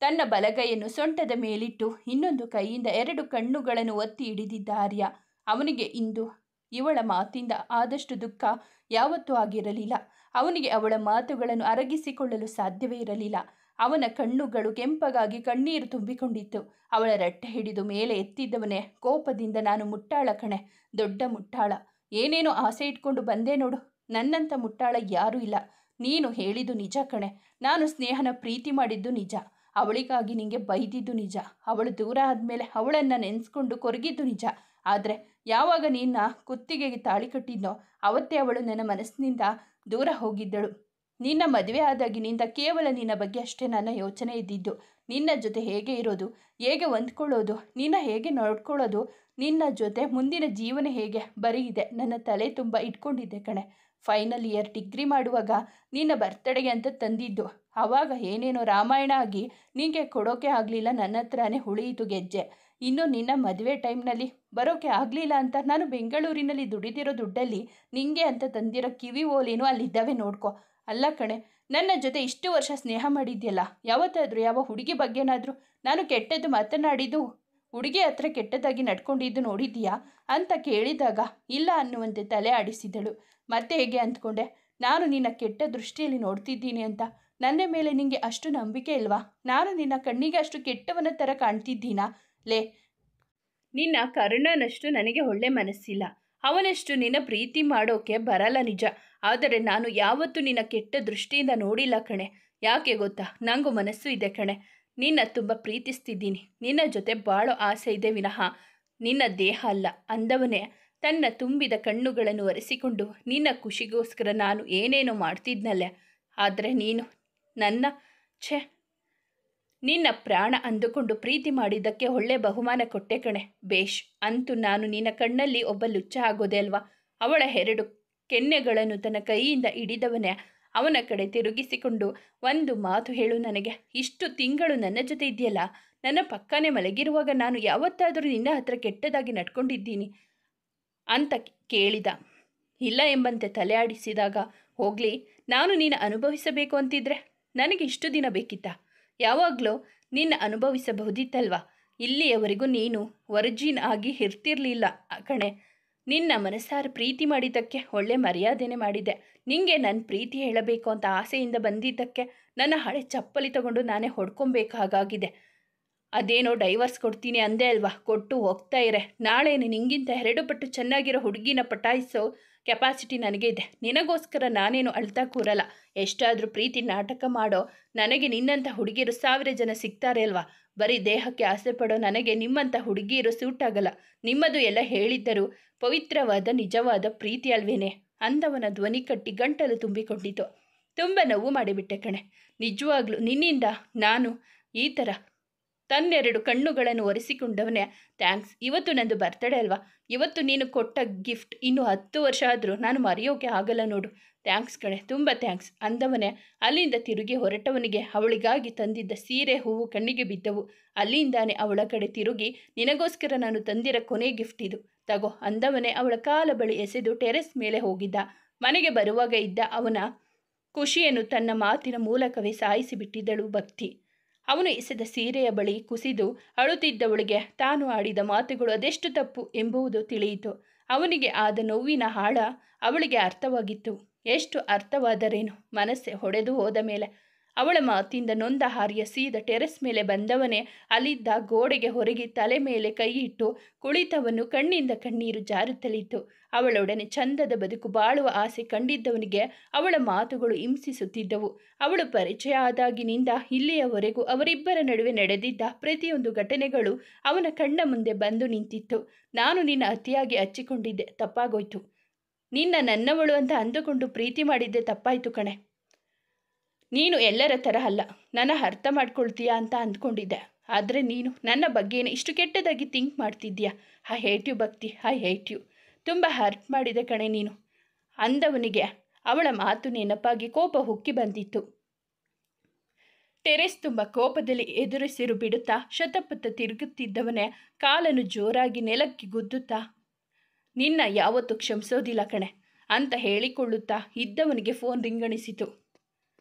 ತನ್ನ ಬಲಗೈಯನ್ನು ಸೊಂಟದ ಮೇಲಿಟ್ಟು ಇನ್ನೊಂದು ಕೈಯಿಂದ 2 ಕಣ್ಣುಗಳನ್ನು ಒತ್ತಿ ಹಿಡಿದಿದ್ದ ಆರ್ಯ. ಅವನಿಗೆ ಇಂದು ಇವಳ ಮಾತಿಂದ ಆದಷ್ಟು ದುಃಖ ಯಾವತ್ತೂ ಆಗಿರಲಿಲ್ಲ. ಅವನಿಗೆ ಅವಳ ಮಾತುಗಳನ್ನು ಅರಗಿಸಿಕೊಳ್ಳಲು ಸಾಧ್ಯವೇ ಇರಲಿಲ್ಲ. ಅವನ ಕಣ್ಣುಗಳು ಕೆಂಪಗಾಗಿ ಕಣ್ಣೀರು ತುಂಬಿಕೊಂಡಿತ್ತು. ಅವಳ ರಟ್ಟೆ ಹಿಡಿದು ಮೇಲೆ ಎತ್ತಿದ್ದವನೇ ಕೋಪದಿಂದ, ನಾನು ಮುಟ್ಟಾಳ ಕಣೆ, ದೊಡ್ಡ ಮುಟ್ಟಾಳ. ಏನೇನೋ ಆಸೆ ಇಟ್ಕೊಂಡು ಬಂದೆ ನೋಡು. ನನ್ನಂಥ ಮುಟ್ಟಾಳ ಯಾರೂ ಇಲ್ಲ. ನೀನು ಹೇಳಿದ್ದು ನಿಜ ಕಣೆ. ನಾನು ಸ್ನೇಹನ ಪ್ರೀತಿ ಮಾಡಿದ್ದು ನಿಜ. ಅವಳಿಗಾಗಿ ನಿಂಗೆ ಬೈದಿದ್ದು ನಿಜ. ಅವಳು ದೂರ ಆದಮೇಲೆ ಅವಳನ್ನು ನೆನೆಸ್ಕೊಂಡು ಕೊರಗಿದ್ದು ನಿಜ. ಆದರೆ ಯಾವಾಗ ನಿನ್ನ ಕುತ್ತಿಗೆಗೆ ತಾಳಿ ಕಟ್ಟಿದ್ನೋ ಅವತ್ತೇ ಅವಳು ನನ್ನ ಮನಸ್ಸಿನಿಂದ ದೂರ ಹೋಗಿದ್ದಳು. ನಿನ್ನ ಮದುವೆ ಆದಾಗಿನಿಂದ ಕೇವಲ ನಿನ್ನ ಬಗ್ಗೆ ಅಷ್ಟೇ ನನ್ನ ಯೋಚನೆ ಇದ್ದಿದ್ದು. ನಿನ್ನ ಜೊತೆ ಹೇಗೆ ಇರೋದು, ಹೇಗೆ ಹೊಂದ್ಕೊಳ್ಳೋದು, ನಿನ್ನ ಹೇಗೆ ನೋಡ್ಕೊಳ್ಳೋದು, ನಿನ್ನ ಜೊತೆ ಮುಂದಿನ ಜೀವನ ಹೇಗೆ ಬರೀ ಇದೆ ನನ್ನ ತಲೆ ತುಂಬ ಇಟ್ಕೊಂಡಿದ್ದೆ ಕಣೆ. ಫೈನಲ್ ಇಯರ್ ಡಿಗ್ರಿ ಮಾಡುವಾಗ ನಿನ್ನ ಬರ್ತಡೆಗೆ ಅಂತ ತಂದಿದ್ದು. ಆವಾಗ ಏನೇನೋ ರಾಮಾಯಣ ಆಗಿ ನಿನಗೆ ಕೊಡೋಕೆ ಆಗಲಿಲ್ಲ, ನನ್ನ ಹತ್ರನೇ ಉಳಿಯಿತು ಗೆಜ್ಜೆ. ಇನ್ನು ನಿನ್ನ ಮದುವೆ ಟೈಮ್ನಲ್ಲಿ ಬರೋಕೆ ಆಗಲಿಲ್ಲ ಅಂತ ನಾನು ಬೆಂಗಳೂರಿನಲ್ಲಿ ದುಡಿದಿರೋ ದುಡ್ಡಲ್ಲಿ ನಿಂಗೆ ಅಂತ ತಂದಿರೋ ಕಿವಿ ಓಲೇನೂ ಅಲ್ಲಿದ್ದಾವೆ ನೋಡ್ಕೊ. ಅಲ್ಲ ಕಣೆ, ನನ್ನ ಜೊತೆ ಇಷ್ಟು ವರ್ಷ ಸ್ನೇಹ ಮಾಡಿದ್ಯಲ್ಲ, ಯಾವತ್ತಾದರೂ ಯಾವ ಹುಡುಗಿ ಬಗ್ಗೆನಾದರೂ ನಾನು ಕೆಟ್ಟದ್ದು ಮಾತನಾಡಿದ್ದು, ಹುಡುಗಿ ಹತ್ರ ಕೆಟ್ಟದಾಗಿ ನಡ್ಕೊಂಡಿದ್ದು ನೋಡಿದ್ದೀಯಾ ಅಂತ ಕೇಳಿದಾಗ ಇಲ್ಲ ಅನ್ನುವಂತೆ ತಲೆ ಆಡಿಸಿದಳು. ಮತ್ತೆ ಹೇಗೆ ಅಂದ್ಕೊಂಡೆ? ನಾನು ನಿನ್ನ ಕೆಟ್ಟ ದೃಷ್ಟಿಯಲ್ಲಿ ನೋಡ್ತಿದ್ದೀನಿ ಅಂತ. ನನ್ನ ಮೇಲೆ ನಿಂಗೆ ಅಷ್ಟು ನಂಬಿಕೆ ಇಲ್ವಾ? ನಾನು ನಿನ್ನ ಕಣ್ಣಿಗೆ ಅಷ್ಟು ಕೆಟ್ಟವನ ಥರ ಕಾಣ್ತಿದ್ದೀನಾ? ಲೇ, ನಿನ್ನ ಕರ್ಣನಷ್ಟು ನನಗೆ ಒಳ್ಳೆ ಮನಸ್ಸಿಲ್ಲ. ಅವನಷ್ಟು ನಿನ್ನ ಪ್ರೀತಿ ಮಾಡೋಕೆ ಬರಲ್ಲ ನಿಜ. ಆದರೆ ನಾನು ಯಾವತ್ತೂ ನಿನ್ನ ಕೆಟ್ಟ ದೃಷ್ಟಿಯಿಂದ ನೋಡಿಲ್ಲ ಕಣೆ. ಯಾಕೆ ಗೊತ್ತಾ? ನನಗೂ ಮನಸ್ಸು ಇದೆ ಕಣೆ. ನಿನ್ನ ತುಂಬ ಪ್ರೀತಿಸ್ತಿದ್ದೀನಿ. ನಿನ್ನ ಜೊತೆ ಬಾಳೋ ಆಸೆ ಇದೆ ವಿನಃ ನಿನ್ನ ದೇಹ ಅಲ್ಲ ಅಂದವನೇ ತನ್ನ ತುಂಬಿದ ಕಣ್ಣುಗಳನ್ನು ಒರೆಸಿಕೊಂಡು, ನಿನ್ನ ಖುಷಿಗೋಸ್ಕರ ನಾನು ಏನೇನೋ ಮಾಡ್ತಿದ್ನಲ್ಲೇ, ಆದರೆ ನೀನು ನನ್ನ ನಿನ್ನ ಪ್ರಾಣ ಅಂದುಕೊಂಡು ಪ್ರೀತಿ ಮಾಡಿದ್ದಕ್ಕೆ ಒಳ್ಳೆ ಬಹುಮಾನ ಕೊಟ್ಟೆ ಕಣೆ. ಬೇಷ್, ಅಂತೂ ನಾನು ನಿನ್ನ ಕಣ್ಣಲ್ಲಿ ಒಬ್ಬ ಲುಚ್ಚ ಆಗೋದೆ ಅಲ್ವಾ? ಅವಳ 2 ಕೆನ್ನೆಗಳನ್ನು ತನ್ನ ಕೈಯಿಂದ ಹಿಡಿದವನೇ ಅವನ ಕಡೆ ತಿರುಗಿಸಿಕೊಂಡು, ಒಂದು ಮಾತು ಹೇಳು ನನಗೆ. ಇಷ್ಟು ತಿಂಗಳು ನನ್ನ ಜೊತೆ ಇದೆಯಲ್ಲ, ನನ್ನ ಪಕ್ಕನೇ ಮಲಗಿರುವಾಗ ನಾನು ಯಾವತ್ತಾದರೂ ನಿನ್ನ ಹತ್ರ ಕೆಟ್ಟದಾಗಿ ನಡ್ಕೊಂಡಿದ್ದೀನಿ ಅಂತ ಕೇಳಿದ. ಇಲ್ಲ ಎಂಬಂತೆ ತಲೆ ಆಡಿಸಿದಾಗ, ಹೋಗಲಿ, ನಾನು ನೀನು ಅನುಭವಿಸಬೇಕು ಅಂತಿದ್ರೆ ನನಗೆ ಇಷ್ಟು ದಿನ ಬೇಕಿತ್ತ? ಯಾವಾಗಲೂ ನಿನ್ನ ಅನುಭವಿಸಬಹುದಿತ್ತಲ್ವ? ಇಲ್ಲಿಯವರೆಗೂ ನೀನು ವರ್ಜಿನ್ ಆಗಿ ಇರ್ತಿರ್ಲಿಲ್ಲ ಕಣೆ. ನಿನ್ನ ಮನಸ್ಸಾರ ಪ್ರೀತಿ ಮಾಡಿದ್ದಕ್ಕೆ ಒಳ್ಳೆ ಮರ್ಯಾದೆನೇ ಮಾಡಿದೆ. ನಿಂಗೆ ನನ್ನ ಪ್ರೀತಿ ಹೇಳಬೇಕು ಅಂತ ಆಸೆಯಿಂದ ಬಂದಿದ್ದಕ್ಕೆ ನನ್ನ ಹಳೆ ಚಪ್ಪಲಿ ತಗೊಂಡು ನಾನೇ ಹೊಡ್ಕೊಬೇಕಾಗಿದೆ. ಅದೇನೋ ಡೈವರ್ಸ್ ಕೊಡ್ತೀನಿ ಅಂದೆ ಅಲ್ವಾ? ಕೊಟ್ಟು ಹೋಗ್ತಾ ಇರೆ. ನಾಳೆನೇ ನಿಂಗಿಂತ 2 ಪಟ್ಟು ಚೆನ್ನಾಗಿರೋ ಹುಡುಗಿನ ಪಟಾಯಿಸೋ ಕೆಪಾಸಿಟಿ ನನಗೆ ಇದೆ. ನಿನಗೋಸ್ಕರ ನಾನೇನು ಅಳ್ತಾ ಕೂರಲ್ಲ. ಎಷ್ಟಾದರೂ ಪ್ರೀತಿ ನಾಟಕ ಮಾಡೋ ನನಗೆ ನಿನ್ನಂಥ ಹುಡುಗಿಯರು 1000 ಜನ ಸಿಗ್ತಾರೆ ಅಲ್ವಾ? ಬರೀ ದೇಹಕ್ಕೆ ಆಸೆ ಪಡೋ ನನಗೆ ನಿಮ್ಮಂಥ ಹುಡುಗಿಯರು ಸೂಟ್ ಆಗಲ್ಲ. ನಿಮ್ಮದು ಎಲ್ಲ ಹೇಳಿದ್ದರು ಪವಿತ್ರವಾದ ನಿಜವಾದ ಪ್ರೀತಿ ಅಲ್ವೇನೆ ಅಂದವನ ಧ್ವನಿ ಕಟ್ಟಿ ಗಂಟಲು ತುಂಬಿಕೊಂಡಿತು. ತುಂಬ ನೋವು ಮಾಡಿಬಿಟ್ಟೆ ಕಣೆ. ನಿಜವಾಗ್ಲೂ ನಿನ್ನಿಂದ ನಾನು ಈ ಥರ ತನ್ನೆರಡು ಕಣ್ಣುಗಳನ್ನು ಒರೆಸಿಕೊಂಡವನೇ. ಥ್ಯಾಂಕ್ಸ್. ಇವತ್ತು ನಂದು ಬರ್ತಡೇ ಅಲ್ವಾ? ಇವತ್ತು ನೀನು ಕೊಟ್ಟ ಗಿಫ್ಟ್ ಇನ್ನು 10 ವರ್ಷ ಆದರೂ ನಾನು ಮರೆಯೋಕೆ ಆಗಲ್ಲ ನೋಡು. ಥ್ಯಾಂಕ್ಸ್ ಕಣೆ, ತುಂಬ ಥ್ಯಾಂಕ್ಸ್ ಅಂದವನೇ ಅಲ್ಲಿಂದ ತಿರುಗಿ ಹೊರಟವನಿಗೆ ಅವಳಿಗಾಗಿ ತಂದಿದ್ದ ಸೀರೆ ಹೂವು ಕಣ್ಣಿಗೆ ಬಿದ್ದವು. ಅಲ್ಲಿಂದಾನೆ ಅವಳ ಕಡೆ ತಿರುಗಿ, ನಿನಗೋಸ್ಕರ ನಾನು ತಂದಿರೋ ಕೊನೆ ಗಿಫ್ಟ್ ಇದು, ತಗೋ ಅಂದವನೇ ಅವಳ ಕಾಲ ಬಳಿ ಎಸೆದು ಟೆರೆಸ್ ಮೇಲೆ ಹೋಗಿದ್ದ. ಮನೆಗೆ ಬರುವಾಗ ಇದ್ದ ಅವನ ಖುಷಿಯನ್ನು ತನ್ನ ಮಾತಿನ ಮೂಲಕವೇ ಸಾಯಿಸಿಬಿಟ್ಟಿದ್ದಳು ಭಕ್ತಿ. ಅವನು ಎಸೆದ ಸೀರೆಯ ಬಳಿ ಕುಸಿದು ಅಳುತ್ತಿದ್ದವಳಿಗೆ ತಾನು ಆಡಿದ ಮಾತುಗಳು ಅದೆಷ್ಟು ತಪ್ಪು ಎಂಬುದು ತಿಳಿಯಿತು. ಅವನಿಗೆ ಆದ ನೋವಿನ ಆಳ ಅವಳಿಗೆ ಅರ್ಥವಾಗಿತ್ತು. ಎಷ್ಟು ಅರ್ಥವಾದರೇನು, ಮನಸ್ಸೆ ಹೊಡೆದು ಹೋದ ಮೇಲೆ. ಅವಳ ಮಾತಿಂದ ನೊಂದ ಆರ್ಯ ಸೀದ ಟೆರೆಸ್ ಮೇಲೆ ಬಂದವನೇ ಅಲ್ಲಿದ್ದ ಗೋಡೆಗೆ ಹೊರಗೆ ತಲೆ ಮೇಲೆ ಕೈ ಇಟ್ಟು ಕುಳಿತವನು ಕಣ್ಣಿಂದ ಕಣ್ಣೀರು ಜಾರುತ್ತಲಿತ್ತು. ಅವಳೊಡನೆ ಚಂದದ ಬದುಕು ಬಾಳುವ ಆಸೆ ಕಂಡಿದ್ದವನಿಗೆ ಅವಳ ಮಾತುಗಳು ಹಿಂಸಿಸುತ್ತಿದ್ದವು. ಅವಳು ಪರಿಚಯ ಆದಾಗಿನಿಂದ ಇಲ್ಲಿಯವರೆಗೂ ಅವರಿಬ್ಬರ ನಡುವೆ ನಡೆದಿದ್ದ ಪ್ರತಿಯೊಂದು ಘಟನೆಗಳು ಅವನ ಕಣ್ಣ ಮುಂದೆ ಬಂದು ನಿಂತಿತ್ತು. ನಾನು ನಿನ್ನ ಅತಿಯಾಗಿ ಹಚ್ಚಿಕೊಂಡಿದ್ದೆ, ತಪ್ಪಾಗೋಯ್ತು. ನಿನ್ನ ನನ್ನವಳು ಅಂತ ಅಂದುಕೊಂಡು ಪ್ರೀತಿ ಮಾಡಿದ್ದೆ, ತಪ್ಪಾಯಿತು ಕಣೆ. ನೀನು ಎಲ್ಲರ ಥರ ಅಲ್ಲ, ನನ್ನ ಅರ್ಥ ಮಾಡ್ಕೊಳ್ತೀಯಾ ಅಂತ ಅಂದ್ಕೊಂಡಿದ್ದೆ. ಆದರೆ ನೀನು ನನ್ನ ಬಗ್ಗೆನೇ ಇಷ್ಟು ಕೆಟ್ಟದಾಗಿ ಥಿಂಕ್ ಮಾಡ್ತಿದ್ದೀಯಾ. ಐ ಹೇಟ್ ಯು ಭಕ್ತಿ, ಐ ಹೇಟ್ ಯು. ತುಂಬ ಹರ್ಟ್ ಮಾಡಿದೆ ಕಣೆ ನೀನು ಅಂದವನಿಗೆ ಅವಳ ಮಾತು ನೆನಪಾಗಿ ಕೋಪ ಹುಕ್ಕಿ ಬಂದಿತ್ತು. ಟೆರೆಸ್ ತುಂಬ ಕೋಪದಲ್ಲಿ ಎದುರಿಸಿರು ಬಿಡುತ್ತಾ ಶತಪಥ ತಿರುಗುತ್ತಿದ್ದವನೇ ಕಾಲನ್ನು ಜೋರಾಗಿ ನೆಲಕ್ಕೆ ಗುದ್ದುತ್ತಾ, ನಿನ್ನ ಯಾವತ್ತೂ ಕ್ಷಮಿಸೋದಿಲ್ಲ ಕಣೆ ಅಂತ ಹೇಳಿಕೊಳ್ಳುತ್ತಾ ಇದ್ದವನಿಗೆ ಫೋನ್ ರಿಂಗಣಿಸಿತು.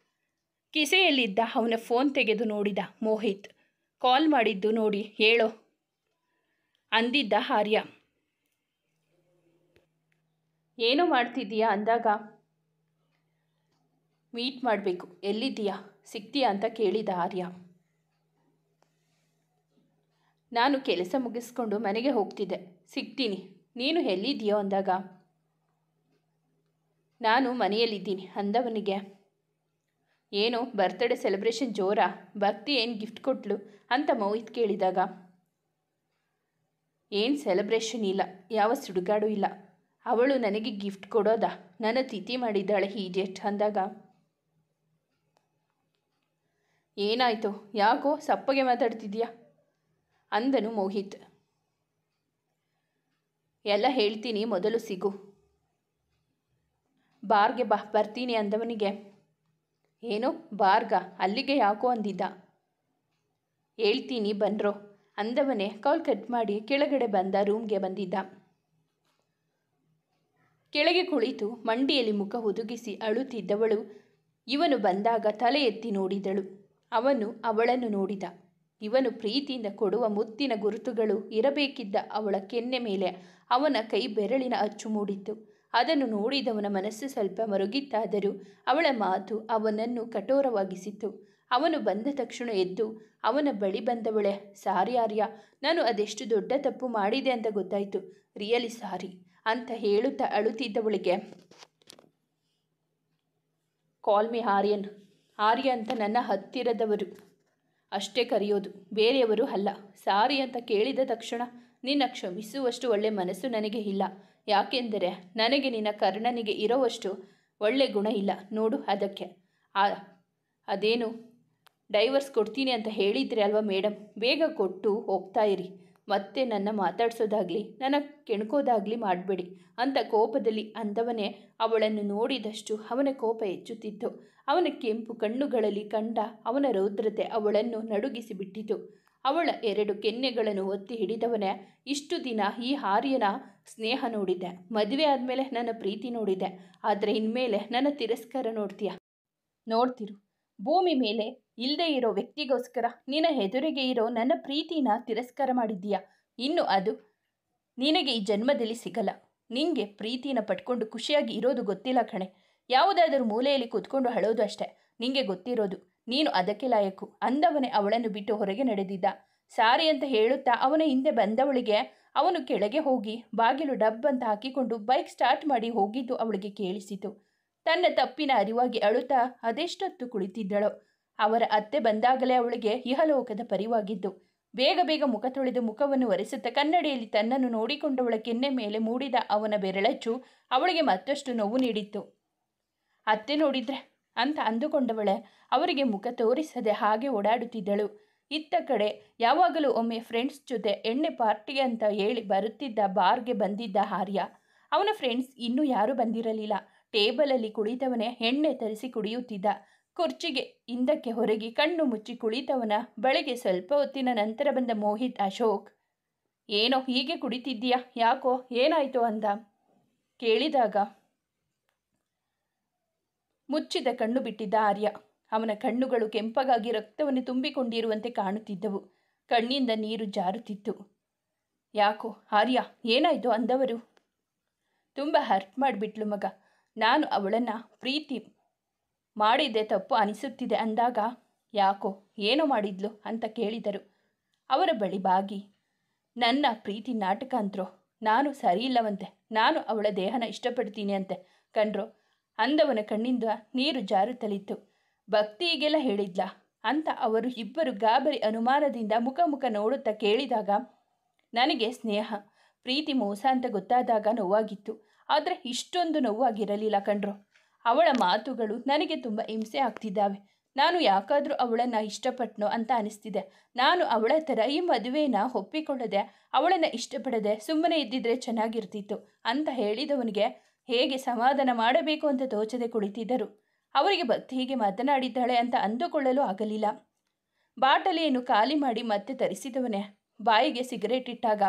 ಕಿಸೆಯಲ್ಲಿದ್ದ ಅವನ ಫೋನ್ ತೆಗೆದು ನೋಡಿದ ಮೋಹಿತ್. ಕಾಲ್ ಮಾಡಿದ್ದು ನೋಡಿ ಹೇಳೋ ಅಂದಿದ್ದ ಆರ್ಯ. ಏನೋ ಮಾಡ್ತಿದ್ದೀಯಾ ಅಂದಾಗ, ಮೀಟ್ ಮಾಡಬೇಕು, ಎಲ್ಲಿದ್ದೀಯಾ, ಸಿಗ್ತೀಯಾ ಅಂತ ಕೇಳಿದ ಆರ್ಯ. ನಾನು ಕೆಲಸ ಮುಗಿಸ್ಕೊಂಡು ಮನೆಗೆ ಹೋಗ್ತಿದ್ದೆ, ಸಿಗ್ತೀನಿ, ನೀನು ಎಲ್ಲಿದ್ದೀಯೋ ಅಂದಾಗ, ನಾನು ಮನೆಯಲ್ಲಿದ್ದೀನಿ ಅಂದವನಿಗೆ, ಏನೋ ಬರ್ತ್ಡೇ ಸೆಲೆಬ್ರೇಷನ್ ಜೋರಾ, ಭಕ್ತಿ ಏನು ಗಿಫ್ಟ್ ಕೊಟ್ಲು ಅಂತ ಮೋಹಿತ್ ಕೇಳಿದಾಗ, ಏನು ಸೆಲೆಬ್ರೇಷನ್ ಇಲ್ಲ, ಯಾವ ಸುಡುಗಾಡು ಇಲ್ಲ, ಅವಳು ನನಗೆ ಗಿಫ್ಟ್ ಕೊಡೋದಾ, ನನ್ನ ತಿಥಿ ಮಾಡಿದ್ದಾಳೆ ಈಡಿಯಟ್ ಅಂದಾಗ, ಏನಾಯಿತು, ಯಾಕೋ ಸಪ್ಪಗೆ ಮಾತಾಡ್ತಿದ್ಯಾ ಅಂದನು ಮೋಹಿತ್. ಎಲ್ಲ ಹೇಳ್ತೀನಿ, ಮೊದಲು ಸಿಗು, ಬಾರ್ಗೆ ಬಾ, ಬರ್ತೀನಿ ಅಂದವನಿಗೆ, ಏನೋ ಬಾರ್ಗ, ಅಲ್ಲಿಗೆ ಯಾಕೋ ಅಂದಿದ್ದ. ಹೇಳ್ತೀನಿ ಬನ್ರೋ ಅಂದವನೇ ಕಾಲ್ ಕಟ್ ಮಾಡಿ ಕೆಳಗಡೆ ಬಂದ ರೂಮ್ಗೆ ಬಂದಿದ್ದ. ಕೆಳಗೆ ಕುಳಿತು ಮಂಡಿಯಲ್ಲಿ ಮುಖ ಹುದುಗಿಸಿ ಅಳುತ್ತಿದ್ದವಳು ಇವನು ಬಂದಾಗ ತಲೆ ಎತ್ತಿ ನೋಡಿದಳು. ಅವನು ಅವಳನ್ನು ನೋಡಿದ. ಇವನು ಪ್ರೀತಿಯಿಂದ ಕೊಡುವ ಮುತ್ತಿನ ಗುರುತುಗಳು ಇರಬೇಕಿದ್ದ ಅವಳ ಕೆನ್ನೆ ಮೇಲೆ ಅವನ ಕೈ ಬೆರಳಿನ ಅಚ್ಚು ಮೂಡಿತ್ತು. ಅದನ್ನು ನೋಡಿದವನ ಮನಸ್ಸು ಸ್ವಲ್ಪ ಮರುಗಿತ್ತಾದರೂ ಅವಳ ಮಾತು ಅವನನ್ನು ಕಠೋರವಾಗಿಸಿತ್ತು. ಅವನು ಬಂದ ತಕ್ಷಣ ಎದ್ದು ಅವನ ಬಳಿ ಬಂದವಳೆ, ಸಾರಿ ಆರ್ಯ, ನಾನು ಅದೆಷ್ಟು ದೊಡ್ಡ ತಪ್ಪು ಮಾಡಿದೆ ಅಂತ ಗೊತ್ತಾಯಿತು, ರಿಯಲಿ ಸಾರಿ ಅಂತ ಹೇಳುತ್ತಾ ಅಳುತ್ತಿದ್ದವಳಿಗೆ, ಕಾಲ್ ಮಿ ಆರ್ಯನ್, ಆರ್ಯ ಅಂತ ನನ್ನ ಹತ್ತಿರದವರು ಅಷ್ಟೇ ಕರೆಯೋದು, ಬೇರೆಯವರು ಅಲ್ಲ. ಸಾರಿ ಅಂತ ಕೇಳಿದ ತಕ್ಷಣ ನಿನ್ನ ಕ್ಷಮಿಸುವಷ್ಟು ಒಳ್ಳೆ ಮನಸ್ಸು ನನಗೆ ಇಲ್ಲ. ಯಾಕೆಂದರೆ ನನಗೆ ನಿನ್ನ ಕರ್ಣನಿಗೆ ಇರೋವಷ್ಟು ಒಳ್ಳೆ ಗುಣ ಇಲ್ಲ ನೋಡು. ಅದಕ್ಕೆ ಅದೇನು ಡೈವರ್ಸ್ ಕೊಡ್ತೀನಿ ಅಂತ ಹೇಳಿದ್ರಿ ಅಲ್ವಾ ಮೇಡಮ್, ಬೇಗ ಕೊಟ್ಟು ಹೋಗ್ತಾ ಇರಿ. ಮತ್ತೆ ನನ್ನ ಮಾತಾಡ್ಸೋದಾಗಲಿ ನನ್ನ ಕೆಣ್ಕೋದಾಗಲಿ ಮಾಡಬೇಡಿ ಅಂತ ಕೋಪದಲ್ಲಿ ಅಂದವನೇ ಅವಳನ್ನು ನೋಡಿದಷ್ಟು ಅವನ ಕೋಪ ಹೆಚ್ಚುತ್ತಿತ್ತು. ಅವನ ಕೆಂಪು ಕಣ್ಣುಗಳಲ್ಲಿ ಕಂಡ ಅವನ ರೌದ್ರತೆ ಅವಳನ್ನು ನಡುಗಿಸಿ ಬಿಟ್ಟಿತು. ಅವಳ 2 ಕೆನ್ನೆಗಳನ್ನು ಒತ್ತಿ ಹಿಡಿದವನೇ, ಇಷ್ಟು ದಿನ ಈ ಆರ್ಯನ ಸ್ನೇಹ ನೋಡಿದ್ದೆ, ಮದುವೆ ಆದಮೇಲೆ ನನ್ನ ಪ್ರೀತಿ ನೋಡಿದ್ದೆ, ಆದರೆ ಇನ್ಮೇಲೆ ನನ್ನ ತಿರಸ್ಕಾರ ನೋಡ್ತಿರು. ಭೂಮಿ ಮೇಲೆ ಇಲ್ಲದೆ ಇರೋ ವ್ಯಕ್ತಿಗೋಸ್ಕರ ನಿನ್ನ ಎದುರಿಗೆ ಇರೋ ನನ್ನ ಪ್ರೀತಿನ ತಿರಸ್ಕಾರ ಮಾಡಿದ್ದೀಯಾ. ಇನ್ನು ಅದು ನಿನಗೆ ಈ ಜನ್ಮದಲ್ಲಿ ಸಿಗಲ್ಲ. ನಿಂಗೆ ಪ್ರೀತಿನ ಪಟ್ಕೊಂಡು ಖುಷಿಯಾಗಿ ಇರೋದು ಗೊತ್ತಿಲ್ಲ ಕಣೆ. ಯಾವುದಾದರೂ ಮೂಲೆಯಲ್ಲಿ ಕೂತ್ಕೊಂಡು ಅಳೋದು ಅಷ್ಟೆ ನಿಂಗೆ ಗೊತ್ತಿರೋದು. ನೀನು ಅದಕ್ಕೆ ಲಾಯಕ್ಕು ಅಂದವನೇ ಅವಳನ್ನು ಬಿಟ್ಟು ಹೊರಗೆ ನಡೆದಿದ್ದ. ಸಾರಿ ಅಂತ ಹೇಳುತ್ತಾ ಅವನ ಹಿಂದೆ ಬಂದವಳಿಗೆ ಅವನು ಕೆಳಗೆ ಹೋಗಿ ಬಾಗಿಲು ಡಬ್ ಅಂತ ಹಾಕಿಕೊಂಡು ಬೈಕ್ ಸ್ಟಾರ್ಟ್ ಮಾಡಿ ಹೋಗಿದ್ದು ಅವಳಿಗೆ ಕೇಳಿಸಿತು. ತನ್ನ ತಪ್ಪಿನ ಅರಿವಾಗಿ ಅಳುತ್ತಾ ಅದೆಷ್ಟೊತ್ತು ಕುಳಿತಿದ್ದಳೋ. ಅವರ ಅತ್ತೆ ಬಂದಾಗಲೇ ಅವಳಿಗೆ ಇಹಲೋಕದ ಪರಿವಾಗಿದ್ದು. ಬೇಗ ಬೇಗ ಮುಖ ತೊಳೆದು ಮುಖವನ್ನು ಒರೆಸುತ್ತಾ ಕನ್ನಡಿಯಲ್ಲಿ ತನ್ನನ್ನು ನೋಡಿಕೊಂಡವಳ ಕೆನ್ನೆ ಮೇಲೆ ಮೂಡಿದ ಅವನ ಬೆರಳಚ್ಚು ಅವಳಿಗೆ ಮತ್ತಷ್ಟು ನೋವು ನೀಡಿತ್ತು. ಅತ್ತೆ ನೋಡಿದ್ರೆ ಅಂತ ಅಂದುಕೊಂಡವಳೆ ಅವರಿಗೆ ಮುಖ ತೋರಿಸದೆ ಹಾಗೆ ಓಡಾಡುತ್ತಿದ್ದಳು. ಇತ್ತ ಕಡೆ ಯಾವಾಗಲೂ ಒಮ್ಮೆ ಫ್ರೆಂಡ್ಸ್ ಜೊತೆ ಎಣ್ಣೆ ಪಾರ್ಟಿ ಅಂತ ಹೇಳಿ ಬರುತ್ತಿದ್ದ ಬಾರ್ಗೆ ಬಂದಿದ್ದ ಆರ್ಯ. ಅವನ ಫ್ರೆಂಡ್ಸ್ ಇನ್ನೂ ಯಾರೂ ಬಂದಿರಲಿಲ್ಲ. ಟೇಬಲಲ್ಲಿ ಕುಳಿತವನೇ ಎಣ್ಣೆ ತರಿಸಿ ಕುಡಿಯುತ್ತಿದ್ದ. ಕುರ್ಚಿಗೆ ಹಿಂದಕ್ಕೆ ಹೊರಗಿ ಕಣ್ಣು ಮುಚ್ಚಿ ಕುಳಿತವನ ಬಳಿಗೆ ಸ್ವಲ್ಪ ಹೊತ್ತಿನ ನಂತರ ಬಂದ ಮೋಹಿತ್ ಅಶೋಕ್, ಏನೋ ಹೀಗೆ ಕುಡಿತಿದ್ದೀಯಾ, ಯಾಕೋ ಏನಾಯ್ತು ಅಂತ ಕೇಳಿದಾಗ ಮುಚ್ಚಿದ ಕಣ್ಣು ಬಿಟ್ಟಿದ್ದ ಆರ್ಯ. ಅವನ ಕಣ್ಣುಗಳು ಕೆಂಪಗಾಗಿ ರಕ್ತವನ್ನು ತುಂಬಿಕೊಂಡಿರುವಂತೆ ಕಾಣುತ್ತಿದ್ದವು. ಕಣ್ಣಿಂದ ನೀರು ಜಾರುತ್ತಿತ್ತು. ಯಾಕೋ ಆರ್ಯ ಏನಾಯ್ತು ಅಂದವರು. ತುಂಬ ಹರ್ಟ್ ಮಾಡಿಬಿಟ್ಲು ಮಗ. ನಾನು ಅವಳನ್ನು ಪ್ರೀತಿ ಮಾಡಿದ್ದೆ ತಪ್ಪು ಅನಿಸುತ್ತಿದೆ ಅಂದಾಗ, ಯಾಕೋ ಏನೋ ಮಾಡಿದ್ಲು ಅಂತ ಕೇಳಿದರು. ಅವರ ಬಳಿ ಬಾಗಿ, ನನ್ನ ಪ್ರೀತಿ ನಾಟಕ ಅಂತ್ರೋ, ನಾನು ಸರಿ ಇಲ್ಲವಂತೆ, ನಾನು ಅವಳ ದೇಹನ ಇಷ್ಟಪಡ್ತೀನಿ ಅಂತೆ ಕಣ್ರೋ ಅಂದವನ ಕಣ್ಣಿಂದ ನೀರು ಜಾರುತ್ತಲಿತ್ತು. ಭಕ್ತಿ ಹೀಗೆಲ್ಲ ಹೇಳಿದ್ಲಾ ಅಂತ ಅವರು ಇಬ್ಬರು ಗಾಬರಿ ಅನುಮಾನದಿಂದ ಮುಖ ಮುಖ ನೋಡುತ್ತಾ ಕೇಳಿದಾಗ, ನನಗೆ ಸ್ನೇಹ ಪ್ರೀತಿ ಮೋಸ ಅಂತ ಗೊತ್ತಾದಾಗ ನೋವಾಗಿತ್ತು, ಆದರೆ ಇಷ್ಟೊಂದು ನೋವಾಗಿರಲಿಲ್ಲ ಕಣ್ರೋ. ಅವಳ ಮಾತುಗಳು ನನಗೆ ತುಂಬ ಹಿಂಸೆ ಆಗ್ತಿದ್ದಾವೆ. ನಾನು ಯಾಕಾದರೂ ಅವಳನ್ನು ಇಷ್ಟಪಟ್ಟನೋ ಅಂತ ಅನಿಸ್ತಿದೆ. ನಾನು ಅವಳ ಥರ ಈ ಮದುವೆನ ಒಪ್ಪಿಕೊಳ್ಳದೆ ಅವಳನ್ನು ಇಷ್ಟಪಡದೆ ಸುಮ್ಮನೆ ಇದ್ದಿದ್ರೆ ಚೆನ್ನಾಗಿರ್ತಿತ್ತು ಅಂತ ಹೇಳಿದವನಿಗೆ ಹೇಗೆ ಸಮಾಧಾನ ಮಾಡಬೇಕು ಅಂತ ತೋಚದೆ ಕುಳಿತಿದ್ದರು. ಅವರಿಗೆ ಭಕ್ತಿ ಹೀಗೆ ಮಾತನಾಡಿದ್ದಾಳೆ ಅಂತ ಅಂದುಕೊಳ್ಳಲು ಆಗಲಿಲ್ಲ. ಬಾಟಲಿಯನ್ನು ಖಾಲಿ ಮಾಡಿ ಮತ್ತೆ ತರಿಸಿದವನೇ ಬಾಯಿಗೆ ಸಿಗರೇಟ್ ಇಟ್ಟಾಗ,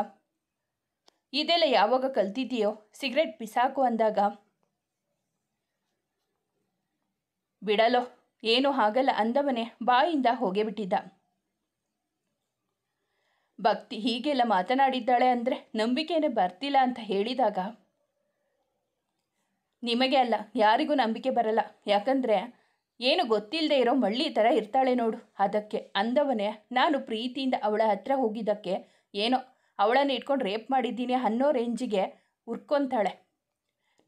ಇದೆಲ್ಲ ಯಾವಾಗ ಕಲ್ತಿದ್ದೀಯೋ, ಸಿಗರೇಟ್ ಬಿಸಾಕು ಅಂದಾಗ, ಬಿಡಲೋ ಏನೂ ಆಗಲ್ಲ ಅಂದವನೇ ಬಾಯಿಂದ ಹೋಗೇ ಬಿಟ್ಟಿದ್ದ. ಭಕ್ತಿ ಹೀಗೆಲ್ಲ ಮಾತನಾಡಿದ್ದಾಳೆ ಅಂದರೆ ನಂಬಿಕೆನೇ ಬರ್ತಿಲ್ಲ ಅಂತ ಹೇಳಿದಾಗ, ನಿಮಗೆ ಅಲ್ಲ ಯಾರಿಗೂ ನಂಬಿಕೆ ಬರಲ್ಲ, ಯಾಕಂದರೆ ಏನು ಗೊತ್ತಿಲ್ಲದೆ ಇರೋ ಮಳ್ಳಿ ಥರ ಇರ್ತಾಳೆ ನೋಡು ಅದಕ್ಕೆ ಅಂದವನೇ. ನಾನು ಪ್ರೀತಿಯಿಂದ ಅವಳ ಹತ್ರ ಹೋಗಿದ್ದಕ್ಕೆ ಏನೋ ಅವಳನ್ನು ಇಟ್ಕೊಂಡು ರೇಪ್ ಮಾಡಿದ್ದೀನಿ ಅನ್ನೋ ರೇಂಜಿಗೆ ಉರ್ಕೊತಾಳೆ.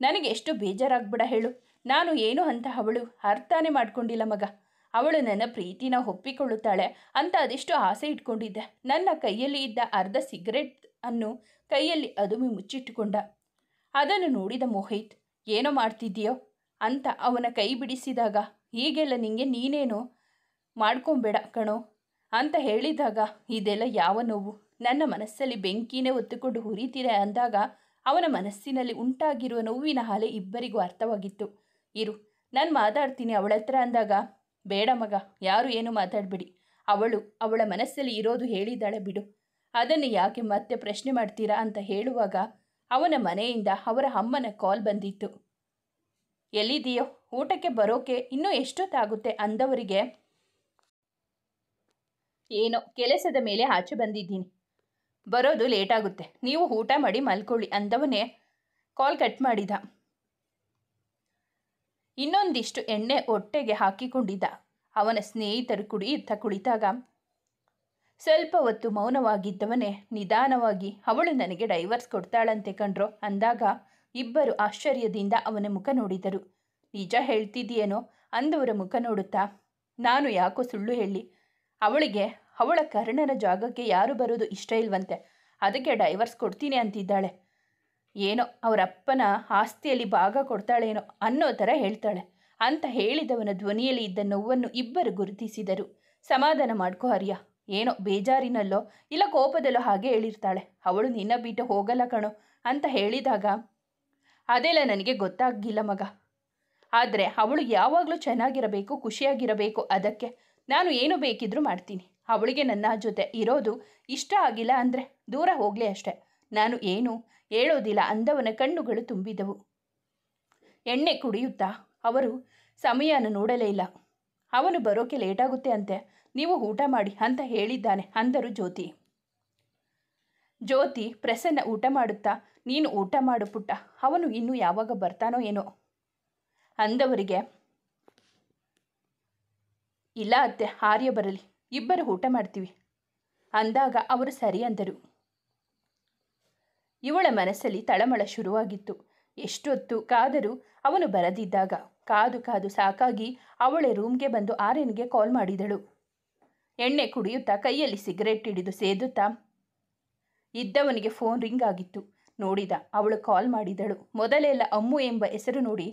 ನನಗೆ ಎಷ್ಟು ಬೇಜಾರಾಗ್ಬಿಡ ಹೇಳು. ನಾನು ಏನು ಅಂತ ಅವಳು ಅರ್ಥನೇ ಮಾಡ್ಕೊಂಡಿಲ್ಲ ಮಗ. ಅವಳು ನನ್ನ ಪ್ರೀತಿನ ಒಪ್ಪಿಕೊಳ್ಳುತ್ತಾಳೆ ಅಂತ ಅದೆಷ್ಟು ಆಸೆ ಇಟ್ಕೊಂಡಿದ್ದೆ. ನನ್ನ ಕೈಯಲ್ಲಿ ಇದ್ದ ಅರ್ಧ ಸಿಗರೆಟ್ ಅನ್ನು ಕೈಯಲ್ಲಿ ಅದುಮಿ ಮುಚ್ಚಿಟ್ಟುಕೊಂಡ. ಅದನ್ನು ನೋಡಿದ ಮೋಹಿತ್, ಏನೋ ಮಾಡ್ತಿದ್ದೀಯೋ ಅಂತ ಅವನ ಕೈ ಬಿಡಿಸಿದಾಗ, ಹೀಗೆಲ್ಲ ನಿಂಗೆ ನೀನೇನು ಮಾಡ್ಕೊಬೇಡ ಕಣೋ ಅಂತ ಹೇಳಿದಾಗ, ಇದೆಲ್ಲ ಯಾವ ನೋವು, ನನ್ನ ಮನಸ್ಸಲ್ಲಿ ಬೆಂಕಿನೇ ಹೊತ್ತುಕೊಂಡು ಹುರಿತಿದೆ ಅಂದಾಗ ಅವನ ಮನಸ್ಸಿನಲ್ಲಿ ಉಂಟಾಗಿರುವ ನೋವಿನ ಅಲೆ ಇಬ್ಬರಿಗೂ ಅರ್ಥವಾಗಿತ್ತು. ಇರು ನಾನು ಮಾತಾಡ್ತೀನಿ ಅವಳ ಹತ್ರ ಅಂದಾಗ, ಬೇಡ ಮಗ ಯಾರು ಏನು ಮಾತಾಡಬೇಡಿ, ಅವಳ ಮನಸ್ಸಲ್ಲಿ ಇರೋದು ಹೇಳಿದ್ದಾಳೆ ಬಿಡು, ಅದನ್ನು ಯಾಕೆ ಮತ್ತೆ ಪ್ರಶ್ನೆ ಮಾಡ್ತೀರಾ ಅಂತ ಹೇಳುವಾಗ ಅವನ ಮನೆಯಿಂದ ಅವರ ಅಮ್ಮನ ಕಾಲ್ ಬಂದಿತ್ತು. ಎಲ್ಲಿದೆಯೋ, ಊಟಕ್ಕೆ ಬರೋಕೆ ಇನ್ನೂ ಎಷ್ಟೊತ್ತಾಗುತ್ತೆ ಅಂದವರಿಗೆ, ಏನೋ ಕೆಲಸದ ಮೇಲೆ ಆಚೆ ಬಂದಿದ್ದೀನಿ, ಬರೋದು ಲೇಟಾಗುತ್ತೆ, ನೀವು ಊಟ ಮಾಡಿ ಮಲ್ಕೊಳ್ಳಿ ಅಂದವನೇ ಕಾಲ್ ಕಟ್ ಮಾಡಿದ. ಇನ್ನೊಂದಿಷ್ಟು ಎಣ್ಣೆ ಹೊಟ್ಟೆಗೆ ಹಾಕಿಕೊಂಡಿದ್ದ. ಅವನ ಸ್ನೇಹಿತರು ಕುಳಿತಾಗ ಸ್ವಲ್ಪ ಹೊತ್ತು ಮೌನವಾಗಿದ್ದವನೇ ನಿಧಾನವಾಗಿ, ಅವಳು ನನಗೆ ಡೈವರ್ಸ್ ಕೊಡ್ತಾಳಂತೆ ಕಣ್ರೋ ಅಂದಾಗ ಇಬ್ಬರು ಆಶ್ಚರ್ಯದಿಂದ ಅವನ ಮುಖ ನೋಡಿದರು. ನಿಜ ಹೇಳ್ತಿದ್ದೀಯೇನೋ ಅಂದವರ ಮುಖ ನೋಡುತ್ತಾ, ನಾನು ಯಾಕೋ ಸುಳ್ಳು ಹೇಳಿ, ಅವಳಿಗೆ ಅವಳ ಕರ್ಣನ ಜಾಗಕ್ಕೆ ಯಾರು ಬರೋದು ಇಷ್ಟ ಇಲ್ವಂತೆ, ಅದಕ್ಕೆ ಡೈವರ್ಸ್ ಕೊಡ್ತೀನಿ ಅಂತಿದ್ದಾಳೆ. ಏನೋ ಅವರಪ್ಪನ ಆಸ್ತಿಯಲ್ಲಿ ಭಾಗ ಕೊಡ್ತಾಳೇನೋ ಅನ್ನೋ ಥರ ಹೇಳ್ತಾಳೆ ಅಂತ ಹೇಳಿದವನ ಧ್ವನಿಯಲ್ಲಿ ಇದ್ದ ನೋವನ್ನು ಇಬ್ಬರು ಗುರುತಿಸಿದರು. ಸಮಾಧಾನ ಮಾಡ್ಕೋ ಆರ್ಯ, ಏನೋ ಬೇಜಾರಿನಲ್ಲೋ ಇಲ್ಲ ಕೋಪದಲ್ಲೋ ಹಾಗೆ ಹೇಳಿರ್ತಾಳೆ. ಅವಳು ನಿನ್ನ ಬಿಟ್ಟು ಹೋಗಲ್ಲ ಕಣೋ ಅಂತ ಹೇಳಿದಾಗ, ಅದೆಲ್ಲ ನನಗೆ ಗೊತ್ತಾಗಿಲ್ಲ ಮಗ. ಆದರೆ ಅವಳು ಯಾವಾಗಲೂ ಚೆನ್ನಾಗಿರಬೇಕು, ಖುಷಿಯಾಗಿರಬೇಕು. ಅದಕ್ಕೆ ನಾನು ಏನು ಬೇಕಿದ್ರೂ ಮಾಡ್ತೀನಿ. ಅವಳಿಗೆ ನನ್ನ ಜೊತೆ ಇರೋದು ಇಷ್ಟ ಆಗಿಲ್ಲ ಅಂದರೆ ದೂರ ಹೋಗಲಿ ಅಷ್ಟೆ. ನಾನು ಏನು ಹೇಳೋದಿಲ್ಲ ಅಂದವನ ಕಣ್ಣುಗಳು ತುಂಬಿದವು. ಎಣ್ಣೆ ಕುಡಿಯುತ್ತಾ ಅವರು ಸಮಯನ ನೋಡಲೇ ಇಲ್ಲ. ಅವನು ಬರೋಕೆ ಲೇಟಾಗುತ್ತೆ ಅಂತೆ, ನೀವು ಊಟ ಮಾಡಿ ಅಂತ ಹೇಳಿದ್ದಾನೆ ಅಂದರು ಜ್ಯೋತಿ. ಜ್ಯೋತಿ ಪ್ರಸನ್ನ ಊಟ ಮಾಡುತ್ತಾ, ನೀನು ಊಟ ಮಾಡು ಪುಟ್ಟ, ಅವನು ಇನ್ನೂ ಯಾವಾಗ ಬರ್ತಾನೋ ಏನೋ ಅಂದವರಿಗೆ, ಇಲ್ಲ ಅತ್ತೆ, ಆರ್ಯ ಬರಲಿ, ಇಬ್ಬರು ಊಟ ಮಾಡ್ತೀವಿ ಅಂದಾಗ ಅವರು ಸರಿ ಅಂದರು. ಇವಳ ಮನಸ್ಸಲ್ಲಿ ತಳಮಳ ಶುರುವಾಗಿತ್ತು. ಎಷ್ಟೊತ್ತು ಕಾದರೂ ಅವನು ಬರದಿದ್ದಾಗ ಕಾದು ಕಾದು ಸಾಕಾಗಿ ಅವಳ ರೂಮ್ಗೆ ಬಂದು ಆರ್ಯನಿಗೆ ಕಾಲ್ ಮಾಡಿದಳು. ಎಣ್ಣೆ ಕುಡಿಯುತ್ತಾ ಕೈಯಲ್ಲಿ ಸಿಗರೆಟ್ ಹಿಡಿದು ಸೇದುತ್ತಾ ಇದ್ದವನಿಗೆ ಫೋನ್ ರಿಂಗ್ ಆಗಿತ್ತು. ನೋಡಿದ, ಅವಳು ಕಾಲ್ ಮಾಡಿದಳು. ಮೊದಲೆಲ್ಲ ಅಮ್ಮು ಎಂಬ ಹೆಸರು ನೋಡಿ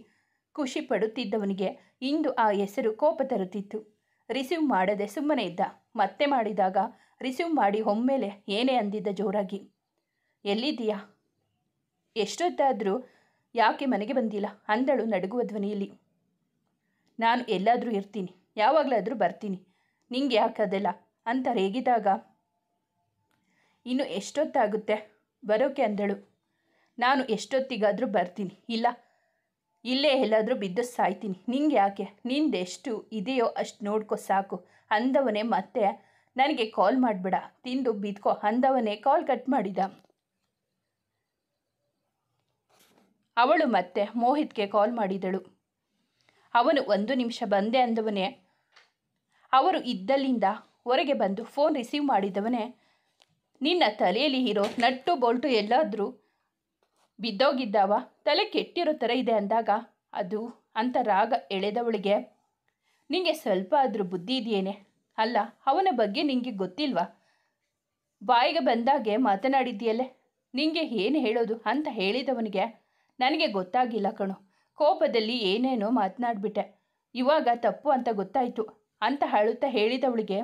ಖುಷಿ ಪಡುತ್ತಿದ್ದವನಿಗೆ ಇಂದು ಆ ಹೆಸರು ಕೋಪ ತರುತ್ತಿತ್ತು. ರಿಸೀವ್ ಮಾಡದೆ ಸುಮ್ಮನೆ ಇದ್ದ. ಮತ್ತೆ ಮಾಡಿದಾಗ ರಿಸೀವ್ ಮಾಡಿ ಒಮ್ಮೆಲೆ ಏನೇ ಅಂದಿದ್ದ ಜೋರಾಗಿ, ಎಲ್ಲಿದ್ದೀಯಾ, ಎಷ್ಟೊತ್ತಾದರೂ ಯಾಕೆ ಮನೆಗೆ ಬಂದಿಲ್ಲ ಅಂದಳು ನಡುಗುವ ಧ್ವನಿಯಲ್ಲಿ. ನಾನು ಎಲ್ಲಾದರೂ ಇರ್ತೀನಿ, ಯಾವಾಗಲಾದರೂ ಬರ್ತೀನಿ, ನಿಂಗೆ ಯಾಕದೆಲ್ಲ ಅಂತ ರೇಗಿದಾಗ, ಇನ್ನು ಎಷ್ಟೊತ್ತಾಗುತ್ತೆ ಬರೋಕೆ ಅಂದಳು. ನಾನು ಎಷ್ಟೊತ್ತಿಗಾದರೂ ಬರ್ತೀನಿ, ಇಲ್ಲ ಇಲ್ಲೇ ಎಲ್ಲಾದರೂ ಬಿದ್ದು ಸಾಯ್ತೀನಿ, ನಿಂಗೆ ಯಾಕೆ, ನಿಂದೆಷ್ಟು ಇದೆಯೋ ಅಷ್ಟು ನೋಡ್ಕೊ ಸಾಕು ಅಂದವನೇ ಮತ್ತೆ ನನಗೆ ಕಾಲ್ ಮಾಡಬೇಡ, ತಿಂದು ಬಿದ್ಕೋ ಅಂದವನೇ ಕಾಲ್ ಕಟ್ ಮಾಡಿದ. ಅವಳು ಮತ್ತೆ ಮೋಹಿತ್ಗೆ ಕಾಲ್ ಮಾಡಿದಳು. ಅವನು 1 ನಿಮಿಷ ಬಂದೆ ಅಂದವನೇ ಅವರು ಇದ್ದಲ್ಲಿಂದ ಹೊರಗೆ ಬಂದು ಫೋನ್ ರಿಸೀವ್ ಮಾಡಿದವನೇ, ನಿನ್ನ ತಲೆಯಲ್ಲಿ ಇರೋ ನಟ್ಟು ಬೋಲ್ಟು ಎಲ್ಲಾದರೂ ಬಿದ್ದೋಗಿದ್ದಾವ, ತಲೆ ಕೆಟ್ಟಿರೋ ಥರ ಇದೆ ಅಂದಾಗ, ಅದು ಅಂತ ರಾಗ ಎಳೆದವಳಿಗೆ, ನಿಂಗೆ ಸ್ವಲ್ಪ ಆದರೂ ಬುದ್ಧಿ ಇದೆಯೇನೆ, ಅಲ್ಲ ಅವನ ಬಗ್ಗೆ ನಿಂಗೆ ಗೊತ್ತಿಲ್ವಾ, ಬಾಯಿಗೆ ಬಂದಾಗೆ ಮಾತನಾಡಿದ್ದೀಯಲ್ಲೇ, ನಿಂಗೆ ಏನು ಹೇಳೋದು ಅಂತ ಹೇಳಿದವನಿಗೆ, ನನಗೆ ಗೊತ್ತಾಗಿಲ್ಲ ಕಣೋ, ಕೋಪದಲ್ಲಿ ಏನೇನೋ ಮಾತನಾಡ್ಬಿಟ್ಟೆ, ಇವಾಗ ತಪ್ಪು ಅಂತ ಗೊತ್ತಾಯಿತು ಅಂತ ಅಳುತ್ತಾ ಹೇಳಿದವಳಿಗೆ,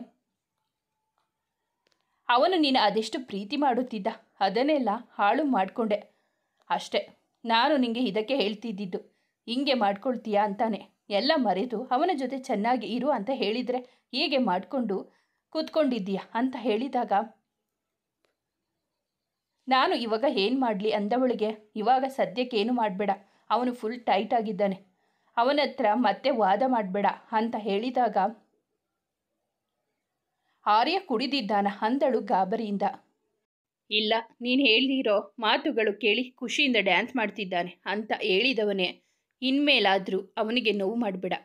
ಅವನು ನೀನು ಅದೆಷ್ಟು ಪ್ರೀತಿ ಮಾಡುತ್ತಿದ್ದ, ಅದನ್ನೆಲ್ಲ ಹಾಳು ಮಾಡಿಕೊಂಡೆ ಅಷ್ಟೆ. ನಾನು ನಿಂಗೆ ಇದಕ್ಕೆ ಹೇಳ್ತಿದ್ದಿದ್ದು, ಹಿಂಗೆ ಮಾಡ್ಕೊಳ್ತೀಯಾ ಅಂತಾನೆ, ಎಲ್ಲ ಮರೆತು ಅವನ ಜೊತೆ ಚೆನ್ನಾಗಿ ಇರು ಅಂತ ಹೇಳಿದರೆ ಹೀಗೆ ಮಾಡಿಕೊಂಡು ಕೂತ್ಕೊಂಡಿದ್ದೀಯಾ ಅಂತ ಹೇಳಿದಾಗ, ನಾನು ಇವಾಗ ಏನು ಮಾಡಲಿ ಅಂದವಳಿಗೆ, ಇವಾಗ ಸದ್ಯಕ್ಕೆ ಏನು ಮಾಡಬೇಡ, ಅವನು ಫುಲ್ ಟೈಟ್ ಆಗಿದ್ದಾನೆ, ಅವನ ಹತ್ರ ಮತ್ತೆ ವಾದ ಮಾಡಬೇಡ ಅಂತ ಹೇಳಿದಾಗ, ಆರ್ಯ ಕುಡಿದಿದ್ದಾನ ಅಂದಳು ಗಾಬರಿಯಿಂದ. ಇಲ್ಲ, ನೀನು ಹೇಳಿರೋ ಮಾತುಗಳು ಕೇಳಿ ಖುಷಿಯಿಂದ ಡ್ಯಾನ್ಸ್ ಮಾಡ್ತಿದ್ದಾನೆ ಅಂತ ಹೇಳಿದವನೇ, ಇನ್ಮೇಲಾದರೂ ಅವನಿಗೆ ನೋವು ಮಾಡಬೇಡ,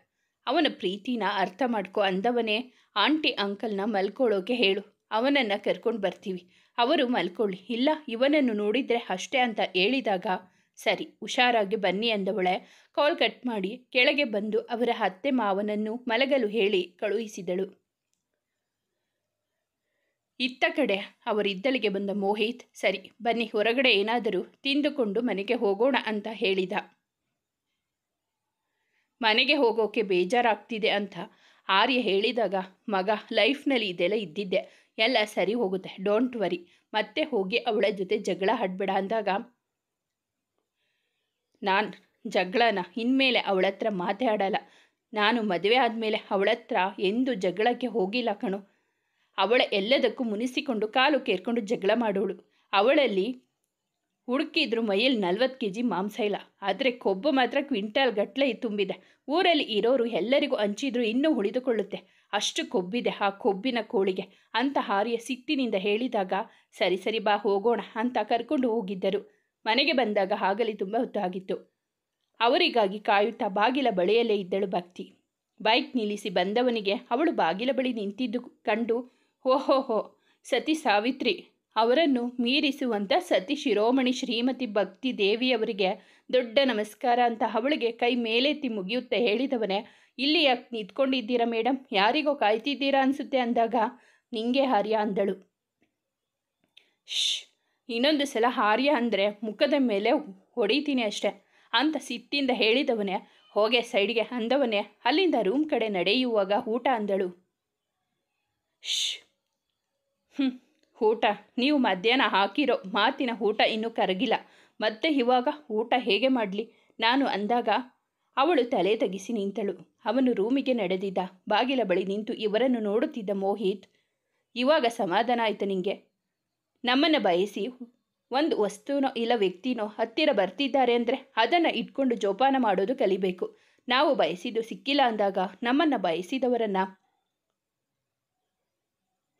ಅವನ ಪ್ರೀತಿನ ಅರ್ಥ ಮಾಡ್ಕೊ ಅಂದವನೇ, ಆಂಟಿ ಅಂಕಲ್ನ ಮಲ್ಕೊಳ್ಳೋಕೆ ಹೇಳು, ಅವನನ್ನು ಕರ್ಕೊಂಡು ಬರ್ತೀವಿ, ಅವರು ಮಲ್ಕೊಳ್ಳಿ, ಇಲ್ಲ ಇವನನ್ನು ನೋಡಿದರೆ ಅಷ್ಟೇ ಅಂತ ಹೇಳಿದಾಗ, ಸರಿ ಹುಷಾರಾಗಿ ಬನ್ನಿ ಅಂದವಳೆ ಕಾಲ್ ಕಟ್ ಮಾಡಿ ಕೆಳಗೆ ಬಂದು ಅವರ ಅತ್ತೆ ಮಾವನನ್ನು ಮಲಗಲು ಹೇಳಿ ಕಳುಹಿಸಿದಳು. ಇತ್ತ ಕಡೆ ಅವರಿದ್ದಲಿಗೆ ಬಂದ ಮೋಹಿತ್, ಸರಿ ಬನ್ನಿ ಹೊರಗಡೆ ಏನಾದರೂ ತಿಂದುಕೊಂಡು ಮನೆಗೆ ಹೋಗೋಣ ಅಂತ ಹೇಳಿದ. ಮನೆಗೆ ಹೋಗೋಕೆ ಬೇಜಾರಾಗ್ತಿದೆ ಅಂತ ಆರ್ಯ ಹೇಳಿದಾಗ, ಮಗ ಲೈಫ್ನಲ್ಲಿ ಇದೆಲ್ಲ ಇದ್ದಿದ್ದೆ, ಎಲ್ಲ ಸರಿ ಹೋಗುತ್ತೆ, ಡೋಂಟ್ ವರಿ, ಮತ್ತೆ ಹೋಗಿ ಅವಳ ಜೊತೆ ಜಗಳ ಆಡಬೇಡ ಅಂದಾಗ, ನಾನು ಜಗಳನ ಇನ್ಮೇಲೆ ಅವಳ ಹತ್ರ ಮಾತಾಡಲ್ಲ, ನಾನು ಮದುವೆ ಆದಮೇಲೆ ಅವಳ ಹತ್ರ ಎಂದೂ ಜಗಳಕ್ಕೆ ಹೋಗಿಲ್ಲ ಕಣೋ, ಅವಳ ಎಲ್ಲದಕ್ಕೂ ಮುನಿಸಿಕೊಂಡು ಕಾಲು ಕೇರ್ಕೊಂಡು ಜಗಳ ಮಾಡೋಳು, ಅವಳಲ್ಲಿ ಹುಡುಕಿದ್ರು ಮೈಯಲ್ಲಿ 40 kg ಮಾಂಸ ಇಲ್ಲ, ಆದರೆ ಕೊಬ್ಬು ಮಾತ್ರ ಕ್ವಿಂಟಾಲ್ ಗಟ್ಟಲೆ ತುಂಬಿದೆ, ಊರಲ್ಲಿ ಇರೋರು ಎಲ್ಲರಿಗೂ ಹಂಚಿದ್ರು ಇನ್ನೂ ಉಳಿದುಕೊಳ್ಳುತ್ತೆ, ಅಷ್ಟು ಕೊಬ್ಬಿದೆ ಆ ಕೊಬ್ಬಿನ ಕೋಳಿಗೆ ಅಂತ ಆರ್ಯ ಸಿಟ್ಟಿನಿಂದ ಹೇಳಿದಾಗ, ಸರಿ ಸರಿ ಬಾ ಹೋಗೋಣ ಅಂತ ಕರ್ಕೊಂಡು ಹೋಗಿದ್ದರು. ಮನೆಗೆ ಬಂದಾಗ ಆಗಲಿ ತುಂಬ ಹೊತ್ತಾಗಿತ್ತು. ಅವರಿಗಾಗಿ ಕಾಯುತ್ತಾ ಬಾಗಿಲ ಬಳಿಯಲ್ಲೇ ಇದ್ದಳು ಭಕ್ತಿ. ಬೈಕ್ ನಿಲ್ಲಿಸಿ ಬಂದವನಿಗೆ ಅವಳು ಬಾಗಿಲ ಬಳಿ ನಿಂತಿದ್ದು ಕಂಡು, ಓಹೋಹೋ, ಸತಿ ಸಾವಿತ್ರಿ ಅವರನ್ನು ಮೀರಿಸುವಂಥ ಸತಿ ಶಿರೋಮಣಿ ಶ್ರೀಮತಿ ಭಕ್ತಿ ದೇವಿಯವರಿಗೆ ದೊಡ್ಡ ನಮಸ್ಕಾರ ಅಂತ ಅವಳಿಗೆ ಕೈ ಮೇಲೆತ್ತಿ ಮುಗಿಯುತ್ತಾ ಹೇಳಿದವನೇ, ಇಲ್ಲಿ ಯಾಕೆ ನಿಂತ್ಕೊಂಡಿದ್ದೀರಾ ಮೇಡಮ್, ಯಾರಿಗೋ ಕಾಯ್ತಿದ್ದೀರಾ ಅನಿಸುತ್ತೆ ಅಂದಾಗ, ನಿಂಗೆ ಆರ್ಯ ಅಂದಳು. ಶ್, ಇನ್ನೊಂದು ಸಲ ಆರ್ಯ ಅಂದರೆ ಮುಖದ ಮೇಲೆ ಹೊಡಿತೀನಿ ಅಷ್ಟೆ ಅಂತ ಸಿಟ್ಟಿಂದ ಹೇಳಿದವನೇ ಹೋಗೆ ಸೈಡ್ಗೆ ಅಂದವನೇ ಅಲ್ಲಿಂದ ರೂಮ್ ಕಡೆ ನಡೆಯುವಾಗ ಊಟ ಅಂದಳು. ಊಟ ನೀವು ಮಧ್ಯಾಹ್ನ ಹಾಕಿರೋ ಮಾತಿನ ಊಟ ಇನ್ನೂ ಕರಗಿಲ್ಲ, ಮತ್ತೆ ಇವಾಗ ಊಟ ಹೇಗೆ ಮಾಡಲಿ ನಾನು ಅಂದಾಗ ಅವಳು ತಲೆ ತಗ್ಗಿಸಿ ನಿಂತಳು. ಅವನು ರೂಮಿಗೆ ನಡೆದಿದ್ದ. ಬಾಗಿಲ ಬಳಿ ನಿಂತು ಇವರನ್ನು ನೋಡುತ್ತಿದ್ದ ಮೋಹಿತ್, ಇವಾಗ ಸಮಾಧಾನ ಆಯಿತು ನಿಂಗೆ? ನಮ್ಮನ್ನು ಬಯಸಿ ಒಂದು ವಸ್ತುನೋ ಇಲ್ಲ ವ್ಯಕ್ತಿನೋ ಹತ್ತಿರ ಬರ್ತಿದ್ದಾರೆ ಅಂದರೆ ಅದನ್ನು ಇಟ್ಕೊಂಡು ಜೋಪಾನ ಮಾಡೋದು ಕಲಿಬೇಕು. ನಾವು ಬಯಸಿದ್ದು ಸಿಕ್ಕಿಲ್ಲ ಅಂದಾಗ ನಮ್ಮನ್ನು ಬಯಸಿದವರನ್ನು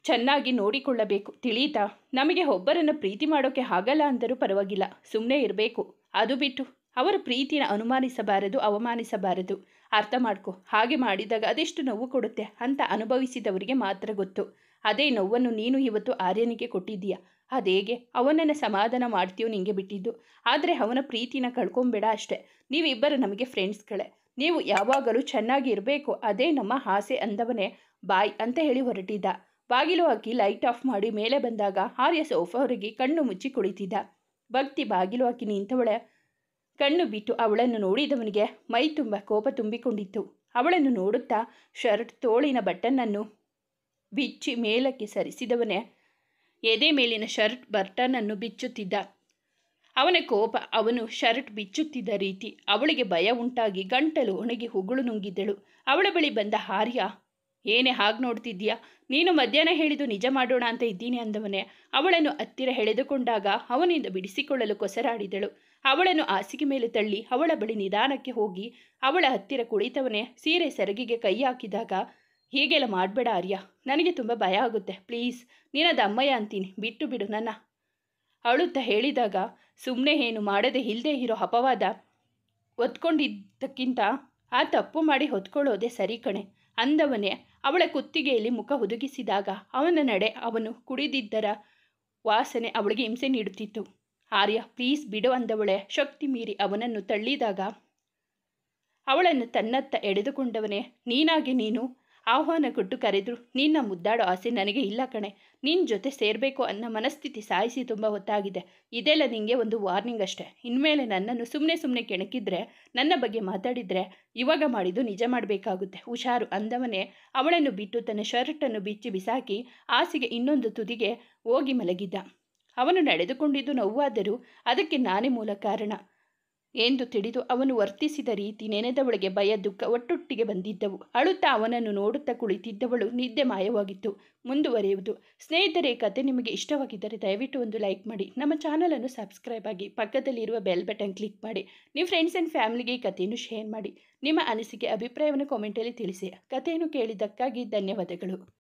ಚೆನ್ನಾಗಿ ನೋಡಿಕೊಳ್ಳಬೇಕು, ತಿಳಿಯಿತಾ? ನಮಗೆ ಒಬ್ಬರನ್ನು ಪ್ರೀತಿ ಮಾಡೋಕ್ಕೆ ಆಗಲ್ಲ ಅಂದರೂ ಪರವಾಗಿಲ್ಲ, ಸುಮ್ಮನೆ ಇರಬೇಕು. ಅದು ಬಿಟ್ಟು ಅವರ ಪ್ರೀತಿನ ಅನುಮಾನಿಸಬಾರದು, ಅವಮಾನಿಸಬಾರದು. ಅರ್ಥ ಮಾಡ್ಕೊ. ಹಾಗೆ ಮಾಡಿದಾಗ ಅದೆಷ್ಟು ನೋವು ಕೊಡುತ್ತೆ ಅಂತ ಅನುಭವಿಸಿದವರಿಗೆ ಮಾತ್ರ ಗೊತ್ತು. ಅದೇ ನೋವನ್ನು ನೀನು ಇವತ್ತು ಆರ್ಯನಿಗೆ ಕೊಟ್ಟಿದ್ದೀಯ. ಅದೇಗೆ ಅವನನ್ನು ಸಮಾಧಾನ ಮಾಡ್ತೀಯೋ ನಿಂಗೆ ಬಿಟ್ಟಿದ್ದು. ಆದರೆ ಅವನ ಪ್ರೀತಿನ ಕಳ್ಕೊಂಬೇಡ ಅಷ್ಟೆ. ನೀವಿಬ್ಬರು ನಮಗೆ ಫ್ರೆಂಡ್ಸ್ಗಳೇ, ನೀವು ಯಾವಾಗಲೂ ಚೆನ್ನಾಗಿ ಇರಬೇಕು, ಅದೇ ನಮ್ಮ ಆಸೆ ಅಂದವನೇ ಬಾಯ್ ಅಂತ ಹೇಳಿ ಹೊರಟಿದ್ದ. ಬಾಗಿಲು ಹಾಕಿ ಲೈಟ್ ಆಫ್ ಮಾಡಿ ಮೇಲೆ ಬಂದಾಗ ಆರ್ಯ ಸೋಫಾ ಹೊರಗೆ ಕಣ್ಣು ಮುಚ್ಚಿ ಕುಳಿತಿದ್ದ. ಭಕ್ತಿ ಬಾಗಿಲು ಹಾಕಿ ನಿಂತವಳೆ ಕಣ್ಣು ಬಿಟ್ಟು ಅವಳನ್ನು ನೋಡಿದವನಿಗೆ ಮೈ ತುಂಬ ಕೋಪ ತುಂಬಿಕೊಂಡಿತ್ತು. ಅವಳನ್ನು ನೋಡುತ್ತಾ ಶರ್ಟ್ ತೋಳಿನ ಬಟನ್ನನ್ನು ಬಿಚ್ಚಿ ಮೇಲಕ್ಕೆ ಸರಿಸಿದವನೇ ಎದೆ ಮೇಲಿನ ಶರ್ಟ್ ಬಟನನ್ನು ಬಿಚ್ಚುತ್ತಿದ್ದ. ಅವನ ಕೋಪ, ಅವನು ಶರ್ಟ್ ಬಿಚ್ಚುತ್ತಿದ್ದ ರೀತಿ, ಅವಳಿಗೆ ಭಯ ಉಂಟಾಗಿ ಗಂಟಲು ಒಣಗಿ ಉಗುಳು ನುಂಗಿದ್ದಳು. ಅವಳ ಬಳಿ ಬಂದ ಆರ್ಯ, ಏನೇ ಹಾಗೆ ನೋಡ್ತಿದ್ದೀಯಾ? ನೀನು ಮಧ್ಯಾಹ್ನ ಹೇಳಿದ್ದು ನಿಜ ಮಾಡೋಣ ಅಂತ ಇದ್ದೀನಿ ಅಂದವನೇ ಅವಳನ್ನು ಹತ್ತಿರ ಎಳೆದುಕೊಂಡಾಗ ಅವನಿಂದ ಬಿಡಿಸಿಕೊಳ್ಳಲು ಕೊಸರಾಡಿದಳು. ಅವಳನ್ನು ಹಾಸಿಗೆ ಮೇಲೆ ತಳ್ಳಿ ಅವಳ ಬಳಿ ನಿಧಾನಕ್ಕೆ ಹೋಗಿ ಅವಳ ಹತ್ತಿರ ಕುಳಿತವನೇ ಸೀರೆ ಸೆರಗಿಗೆ ಕೈ ಹಾಕಿದಾಗ, ಹೀಗೆಲ್ಲ ಮಾಡಬೇಡ ಆರ್ಯ, ನನಗೆ ತುಂಬ ಭಯ ಆಗುತ್ತೆ, ಪ್ಲೀಸ್, ನೀನದು ಅಮ್ಮಯ್ಯ ಅಂತೀನಿ, ಬಿಟ್ಟು ಬಿಡು ನನ್ನ ಅಳುತ್ತಾ ಹೇಳಿದಾಗ, ಸುಮ್ಮನೆ ಏನು ಮಾಡದೆ ಇಲ್ಲದೆ ಇರೋ ಅಪವಾದ ಹೊತ್ಕೊಂಡಿದ್ದಕ್ಕಿಂತ ಆ ತಪ್ಪು ಮಾಡಿ ಹೊತ್ಕೊಳ್ಳೋದೇ ಸರಿ ಕಣೆ ಅಂದವನೇ ಅವಳ ಕುತ್ತಿಗೆಯಲ್ಲಿ ಮುಖ ಹುದುಗಿಸಿದಾಗ ಅವನ ನಡೆ, ಅವನು ಕುಡಿದಿದ್ದರ ವಾಸನೆ ಅವಳಿಗೆ ಹಿಂಸೆ ನೀಡುತ್ತಿತ್ತು. ಆರ್ಯ ಪ್ಲೀಸ್ ಬಿಡು ಅಂದವಳೆ ಶಕ್ತಿ ಮೀರಿ ಅವನನ್ನು ತಳ್ಳಿದಾಗ ಅವಳನ್ನು ತನ್ನತ್ತ ಎಳೆದುಕೊಂಡವನೇ, ನೀನಾಗಿ ನೀನು ಆಹ್ವಾನ ಕೊಟ್ಟು ಕರೆದ್ರು ನಿನ್ನ ಮುದ್ದಾಡೋ ಆಸೆ ನನಗೆ ಇಲ್ಲ ಕಣೆ. ನಿನ್ನ ಜೊತೆ ಸೇರಬೇಕು ಅನ್ನೋ ಮನಸ್ಥಿತಿ ಸಾಯಿಸಿ ತುಂಬ ಹೊತ್ತಾಗಿದೆ. ಇದೆಲ್ಲ ನಿಂಗೆ ಒಂದು ವಾರ್ನಿಂಗ್ ಅಷ್ಟೆ. ಇನ್ಮೇಲೆ ನನ್ನನ್ನು ಸುಮ್ಮನೆ ಕೆಣಕಿದ್ರೆ, ನನ್ನ ಬಗ್ಗೆ ಮಾತಾಡಿದರೆ ಇವಾಗ ಮಾಡಿದ್ದು ನಿಜ ಮಾಡಬೇಕಾಗುತ್ತೆ, ಹುಷಾರು ಅಂದವನೇ ಅವಳನ್ನು ಬಿಟ್ಟು ತನ್ನ ಶರ್ಟನ್ನು ಬಿಚ್ಚಿ ಬಿಸಾಕಿ ಹಾಸಿಗೆ ಇನ್ನೊಂದು ತುದಿಗೆ ಹೋಗಿ ಮಲಗಿದ್ದ. ಅವನು ನಡೆದುಕೊಂಡಿದ್ದು ನೋವಾದರೂ ಅದಕ್ಕೆ ನಾನೇ ಮೂಲ ಕಾರಣ ಎಂದು ತಿಳಿದು ಅವನು ವರ್ತಿಸಿದ ರೀತಿ ನೆನೆದವಳಿಗೆ ಭಯ ದುಃಖ ಒಟ್ಟೊಟ್ಟಿಗೆ ಬಂದಿದ್ದವು. ಅಳುತ್ತಾ ಅವನನ್ನು ನೋಡುತ್ತಾ ಕುಳಿತಿದ್ದವಳು ನಿದ್ದೆ ಮಾಯವಾಗಿತ್ತು. ಮುಂದುವರಿಯುವುದು. ಸ್ನೇಹಿತರೆ, ಕತೆ ನಿಮಗೆ ಇಷ್ಟವಾಗಿದ್ದರೆ ದಯವಿಟ್ಟು ಒಂದು ಲೈಕ್ ಮಾಡಿ, ನಮ್ಮ ಚಾನಲನ್ನು ಸಬ್ಸ್ಕ್ರೈಬ್ ಆಗಿ, ಪಕ್ಕದಲ್ಲಿರುವ ಬೆಲ್ ಬಟನ್ ಕ್ಲಿಕ್ ಮಾಡಿ, ನಿಮ್ಮ ಫ್ರೆಂಡ್ಸ್ ಆ್ಯಂಡ್ ಫ್ಯಾಮಿಲಿಗೆ ಈ ಕಥೆಯನ್ನು ಶೇರ್ ಮಾಡಿ. ನಿಮ್ಮ ಅನಿಸಿಕೆ ಅಭಿಪ್ರಾಯವನ್ನು ಕಾಮೆಂಟಲ್ಲಿ ತಿಳಿಸಿ. ಕಥೆಯನ್ನು ಕೇಳಿದ್ದಕ್ಕಾಗಿ ಧನ್ಯವಾದಗಳು.